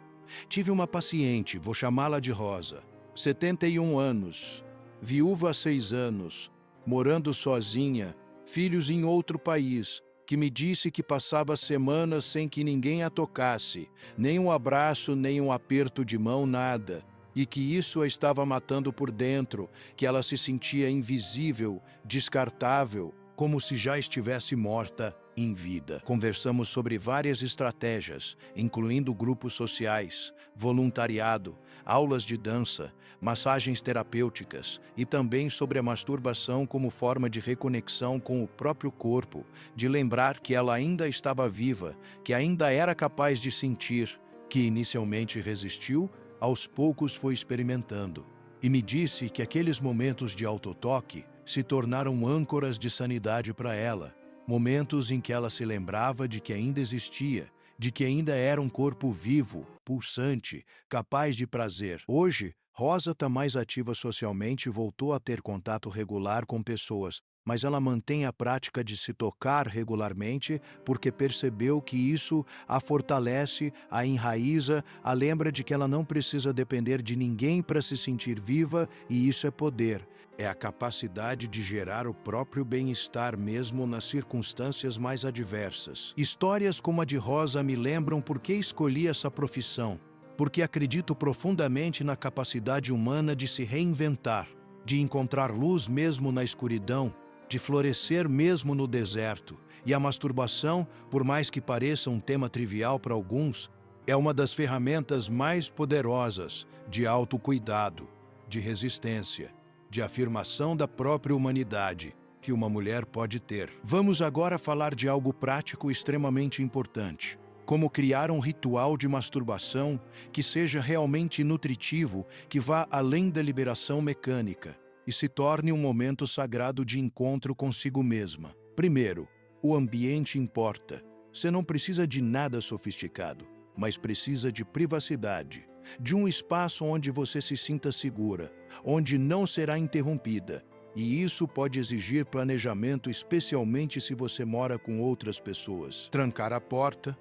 Tive uma paciente, vou chamá-la de Rosa, 71 anos, viúva há 6 anos, morando sozinha, filhos em outro país, que me disse que passava semanas sem que ninguém a tocasse, nem um abraço, nem um aperto de mão, nada, e que isso a estava matando por dentro, que ela se sentia invisível, descartável, como se já estivesse morta em vida. Conversamos sobre várias estratégias, incluindo grupos sociais, voluntariado, aulas de dança, massagens terapêuticas e também sobre a masturbação como forma de reconexão com o próprio corpo, de lembrar que ela ainda estava viva, que ainda era capaz de sentir, que inicialmente resistiu, aos poucos foi experimentando. E me disse que aqueles momentos de autotoque se tornaram âncoras de sanidade para ela, momentos em que ela se lembrava de que ainda existia, de que ainda era um corpo vivo, pulsante, capaz de prazer. Hoje, Rosa está mais ativa socialmente e voltou a ter contato regular com pessoas, mas ela mantém a prática de se tocar regularmente porque percebeu que isso a fortalece, a enraiza, a lembra de que ela não precisa depender de ninguém para se sentir viva, e isso é poder. É a capacidade de gerar o próprio bem-estar mesmo nas circunstâncias mais adversas. Histórias como a de Rosa me lembram por que escolhi essa profissão, porque acredito profundamente na capacidade humana de se reinventar, de encontrar luz mesmo na escuridão, de florescer mesmo no deserto. E a masturbação, por mais que pareça um tema trivial para alguns, é uma das ferramentas mais poderosas de autocuidado, de resistência, de afirmação da própria humanidade que uma mulher pode ter. Vamos agora falar de algo prático extremamente importante: como criar um ritual de masturbação que seja realmente nutritivo, que vá além da liberação mecânica e se torne um momento sagrado de encontro consigo mesma. Primeiro, o ambiente importa. Você não precisa de nada sofisticado, mas precisa de privacidade, de um espaço onde você se sinta segura, onde não será interrompida. E isso pode exigir planejamento, especialmente se você mora com outras pessoas. Trancar a porta,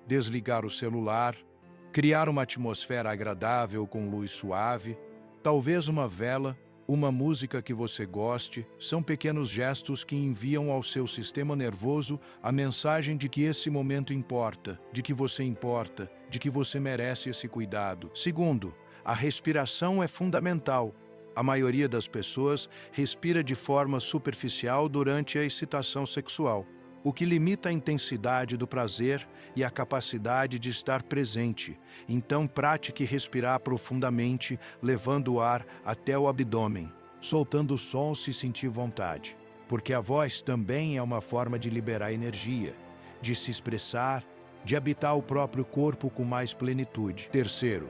desligar o celular, criar uma atmosfera agradável com luz suave, talvez uma vela, uma música que você goste, são pequenos gestos que enviam ao seu sistema nervoso a mensagem de que esse momento importa, de que você merece esse cuidado. Segundo, a respiração é fundamental. A maioria das pessoas respira de forma superficial durante a excitação sexual, o que limita a intensidade do prazer e a capacidade de estar presente. Então pratique respirar profundamente, levando o ar até o abdômen, soltando o som se sentir vontade, porque a voz também é uma forma de liberar energia, de se expressar, de habitar o próprio corpo com mais plenitude. Terceiro,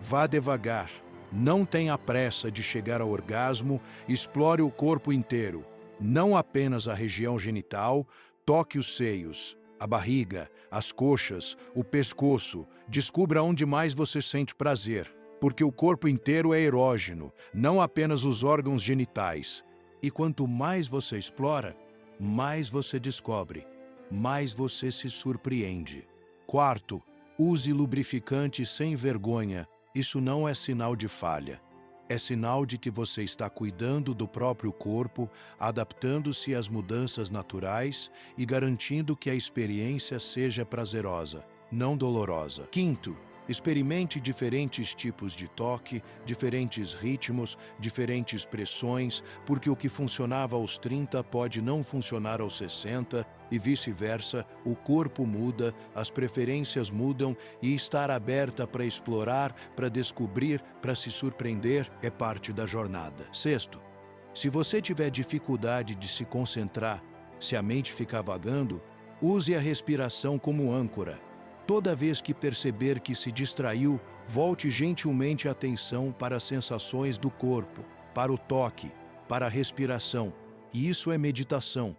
vá devagar. Não tenha pressa de chegar ao orgasmo, explore o corpo inteiro, não apenas a região genital. Toque os seios, a barriga, as coxas, o pescoço. Descubra onde mais você sente prazer, porque o corpo inteiro é erógeno, não apenas os órgãos genitais. E quanto mais você explora, mais você descobre, mais você se surpreende. Quarto, use lubrificante sem vergonha. Isso não é sinal de falha. É sinal de que você está cuidando do próprio corpo, adaptando-se às mudanças naturais e garantindo que a experiência seja prazerosa, não dolorosa. Quinto, Experimente diferentes tipos de toque, diferentes ritmos, diferentes pressões, porque o que funcionava aos 30 pode não funcionar aos 60 e vice-versa. O corpo muda, as preferências mudam e estar aberta para explorar, para descobrir, para se surpreender é parte da jornada. Sexto, se você tiver dificuldade de se concentrar, se a mente ficar vagando, use a respiração como âncora. Toda vez que perceber que se distraiu, volte gentilmente a atenção para as sensações do corpo, para o toque, para a respiração. E isso é meditação.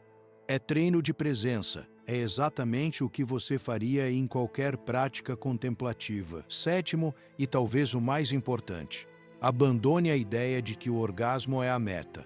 É treino de presença. É exatamente o que você faria em qualquer prática contemplativa. Sétimo, e talvez o mais importante, abandone a ideia de que o orgasmo é a meta.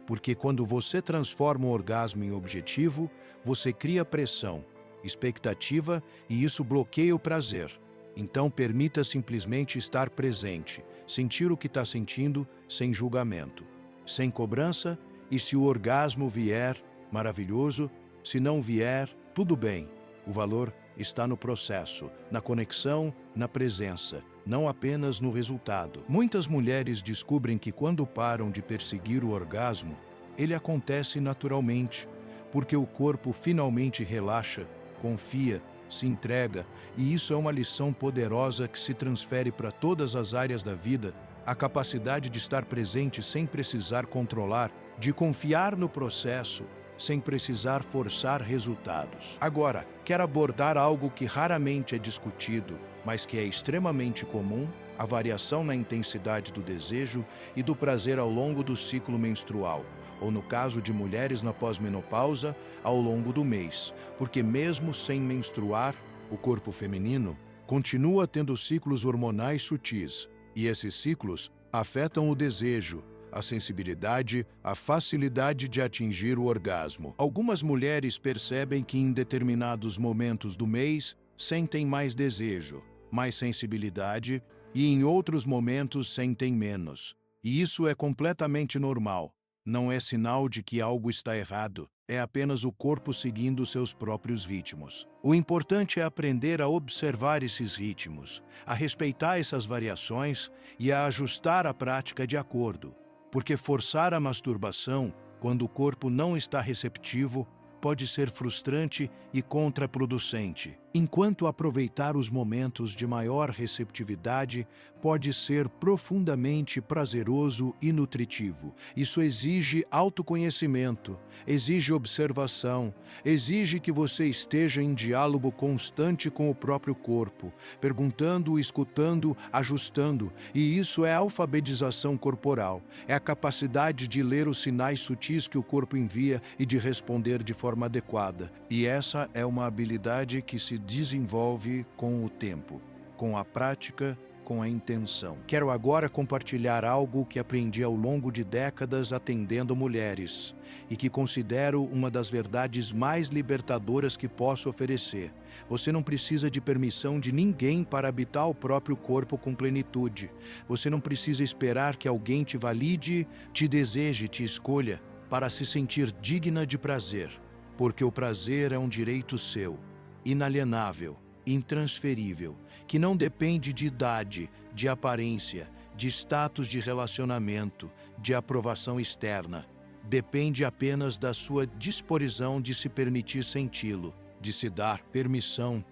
Porque quando você transforma o orgasmo em objetivo, você cria pressão, expectativa e isso bloqueia o prazer. Então permita simplesmente estar presente, sentir o que está sentindo sem julgamento, sem cobrança, e se o orgasmo vier, maravilhoso, se não vier, tudo bem. O valor está no processo, na conexão, na presença, não apenas no resultado. Muitas mulheres descobrem que quando param de perseguir o orgasmo, ele acontece naturalmente, porque o corpo finalmente relaxa, confia, se entrega, e isso é uma lição poderosa que se transfere para todas as áreas da vida, a capacidade de estar presente sem precisar controlar, de confiar no processo, sem precisar forçar resultados. Agora, quero abordar algo que raramente é discutido, mas que é extremamente comum, a variação na intensidade do desejo e do prazer ao longo do ciclo menstrual, ou no caso de mulheres na pós-menopausa, ao longo do mês, porque mesmo sem menstruar, o corpo feminino continua tendo ciclos hormonais sutis, e esses ciclos afetam o desejo, a sensibilidade, a facilidade de atingir o orgasmo. Algumas mulheres percebem que em determinados momentos do mês sentem mais desejo, mais sensibilidade, e em outros momentos sentem menos. E isso é completamente normal. Não é sinal de que algo está errado, é apenas o corpo seguindo seus próprios ritmos. O importante é aprender a observar esses ritmos, a respeitar essas variações e a ajustar a prática de acordo, porque forçar a masturbação, quando o corpo não está receptivo, pode ser frustrante e contraproducente, enquanto aproveitar os momentos de maior receptividade pode ser profundamente prazeroso e nutritivo. Isso exige autoconhecimento, exige observação, exige que você esteja em diálogo constante com o próprio corpo, perguntando, escutando, ajustando, e isso é alfabetização corporal, é a capacidade de ler os sinais sutis que o corpo envia e de responder de forma adequada. E essa é uma habilidade que se desenvolve com o tempo, com a prática, com a intenção. Quero agora compartilhar algo que aprendi ao longo de décadas atendendo mulheres e que considero uma das verdades mais libertadoras que posso oferecer. Você não precisa de permissão de ninguém para habitar o próprio corpo com plenitude. Você não precisa esperar que alguém te valide, te deseje, te escolha para se sentir digna de prazer, porque o prazer é um direito seu, inalienável, intransferível, que não depende de idade, de aparência, de status de relacionamento, de aprovação externa. Depende apenas da sua disposição de se permitir senti-lo, de se dar permissão,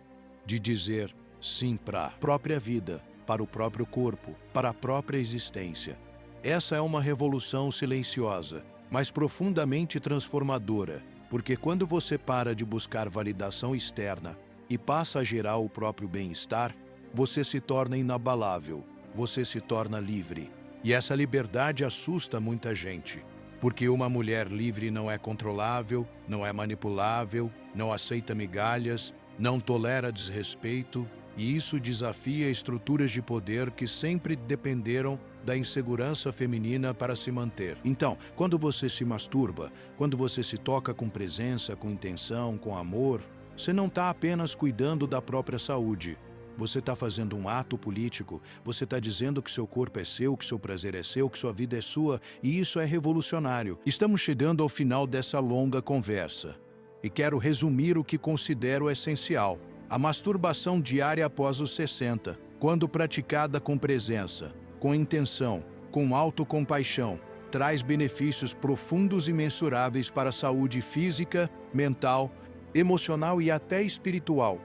de dizer sim para a própria vida, para o próprio corpo, para a própria existência. Essa é uma revolução silenciosa, mas profundamente transformadora, porque quando você para de buscar validação externa e passa a gerar o próprio bem-estar, você se torna inabalável, você se torna livre. E essa liberdade assusta muita gente, porque uma mulher livre não é controlável, não é manipulável, não aceita migalhas, não tolera desrespeito, e isso desafia estruturas de poder que sempre dependeram da insegurança feminina para se manter. Então, quando você se masturba, quando você se toca com presença, com intenção, com amor, você não está apenas cuidando da própria saúde. Você está fazendo um ato político, você está dizendo que seu corpo é seu, que seu prazer é seu, que sua vida é sua, e isso é revolucionário. Estamos chegando ao final dessa longa conversa, e quero resumir o que considero essencial. A masturbação diária após os 60. quando praticada com presença, com intenção, com autocompaixão, traz benefícios profundos e mensuráveis para a saúde física, mental, emocional e até espiritual.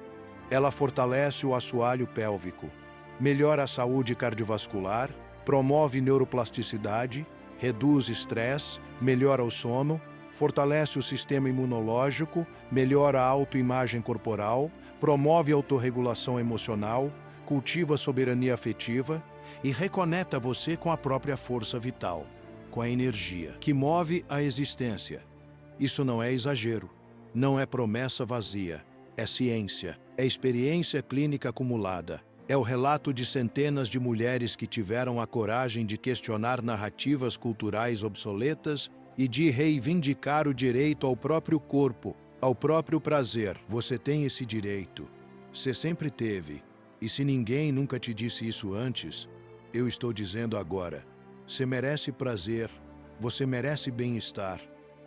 Ela fortalece o assoalho pélvico, melhora a saúde cardiovascular, promove neuroplasticidade, reduz estresse, melhora o sono, fortalece o sistema imunológico, melhora a autoimagem corporal, promove a autorregulação emocional, cultiva a soberania afetiva e reconecta você com a própria força vital, com a energia que move a existência. Isso não é exagero, não é promessa vazia, é ciência, é experiência clínica acumulada. É o relato de centenas de mulheres que tiveram a coragem de questionar narrativas culturais obsoletas e de reivindicar o direito ao próprio corpo, ao próprio prazer. Você tem esse direito. Você sempre teve. E se ninguém nunca te disse isso antes, eu estou dizendo agora. Você merece prazer, você merece bem-estar,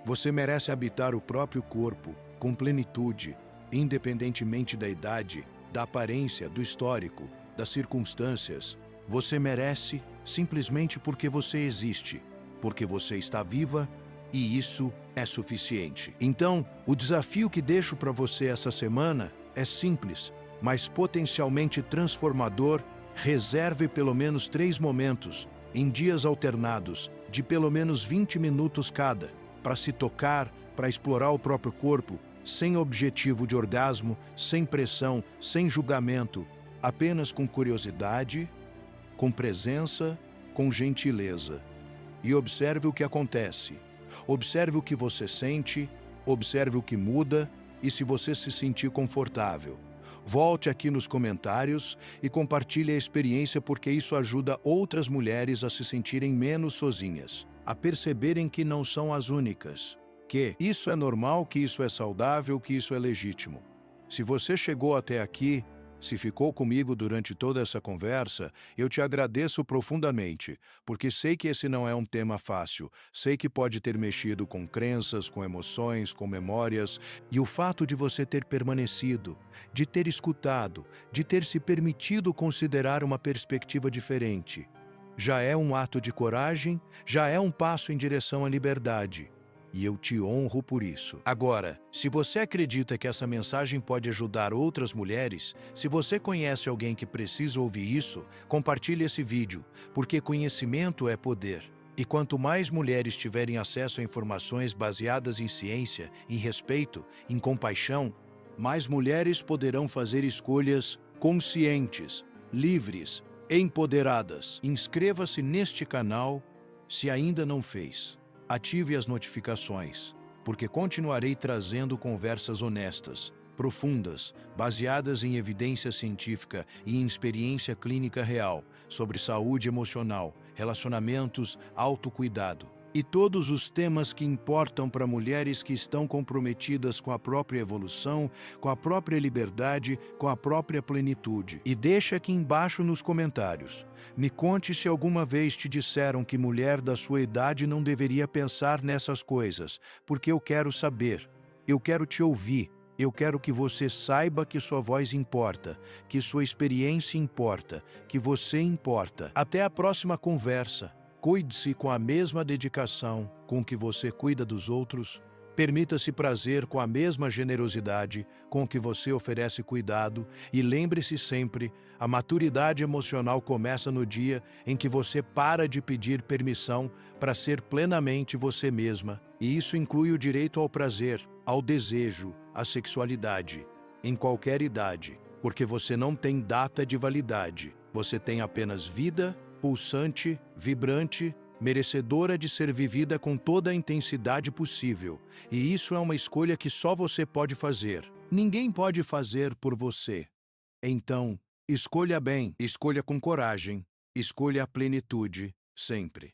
você merece habitar o próprio corpo com plenitude, independentemente da idade, da aparência, do histórico, das circunstâncias. Você merece simplesmente porque você existe, porque você está viva, e isso é suficiente. Então, o desafio que deixo para você essa semana é simples, mas potencialmente transformador. Reserve pelo menos 3 momentos, em dias alternados, de pelo menos 20 minutos cada, para se tocar, para explorar o próprio corpo, sem objetivo de orgasmo, sem pressão, sem julgamento, apenas com curiosidade, com presença, com gentileza. E observe o que acontece. Observe o que você sente, observe o que muda e se você se sentir confortável. Volte aqui nos comentários e compartilhe a experiência, porque isso ajuda outras mulheres a se sentirem menos sozinhas, a perceberem que não são as únicas, que isso é normal, que isso é saudável, que isso é legítimo. Se você chegou até aqui, se ficou comigo durante toda essa conversa, eu te agradeço profundamente, porque sei que esse não é um tema fácil, sei que pode ter mexido com crenças, com emoções, com memórias, e o fato de você ter permanecido, de ter escutado, de ter se permitido considerar uma perspectiva diferente, já é um ato de coragem, já é um passo em direção à liberdade. E eu te honro por isso. Agora, se você acredita que essa mensagem pode ajudar outras mulheres, se você conhece alguém que precisa ouvir isso, compartilhe esse vídeo, porque conhecimento é poder. E quanto mais mulheres tiverem acesso a informações baseadas em ciência, em respeito, em compaixão, mais mulheres poderão fazer escolhas conscientes, livres, empoderadas. Inscreva-se neste canal se ainda não fez. Ative as notificações, porque continuarei trazendo conversas honestas, profundas, baseadas em evidência científica e em experiência clínica real, sobre saúde emocional, relacionamentos, autocuidado e todos os temas que importam para mulheres que estão comprometidas com a própria evolução, com a própria liberdade, com a própria plenitude. E deixa aqui embaixo nos comentários. Me conte se alguma vez te disseram que mulher da sua idade não deveria pensar nessas coisas, porque eu quero saber, eu quero te ouvir, eu quero que você saiba que sua voz importa, que sua experiência importa, que você importa. Até a próxima conversa. Cuide-se com a mesma dedicação com que você cuida dos outros. Permita-se prazer com a mesma generosidade com que você oferece cuidado. E lembre-se sempre, a maturidade emocional começa no dia em que você para de pedir permissão para ser plenamente você mesma. E isso inclui o direito ao prazer, ao desejo, à sexualidade, em qualquer idade. Porque você não tem data de validade. Você tem apenas vida, pulsante, vibrante, merecedora de ser vivida com toda a intensidade possível. E isso é uma escolha que só você pode fazer. Ninguém pode fazer por você. Então, escolha bem, escolha com coragem, escolha a plenitude, sempre.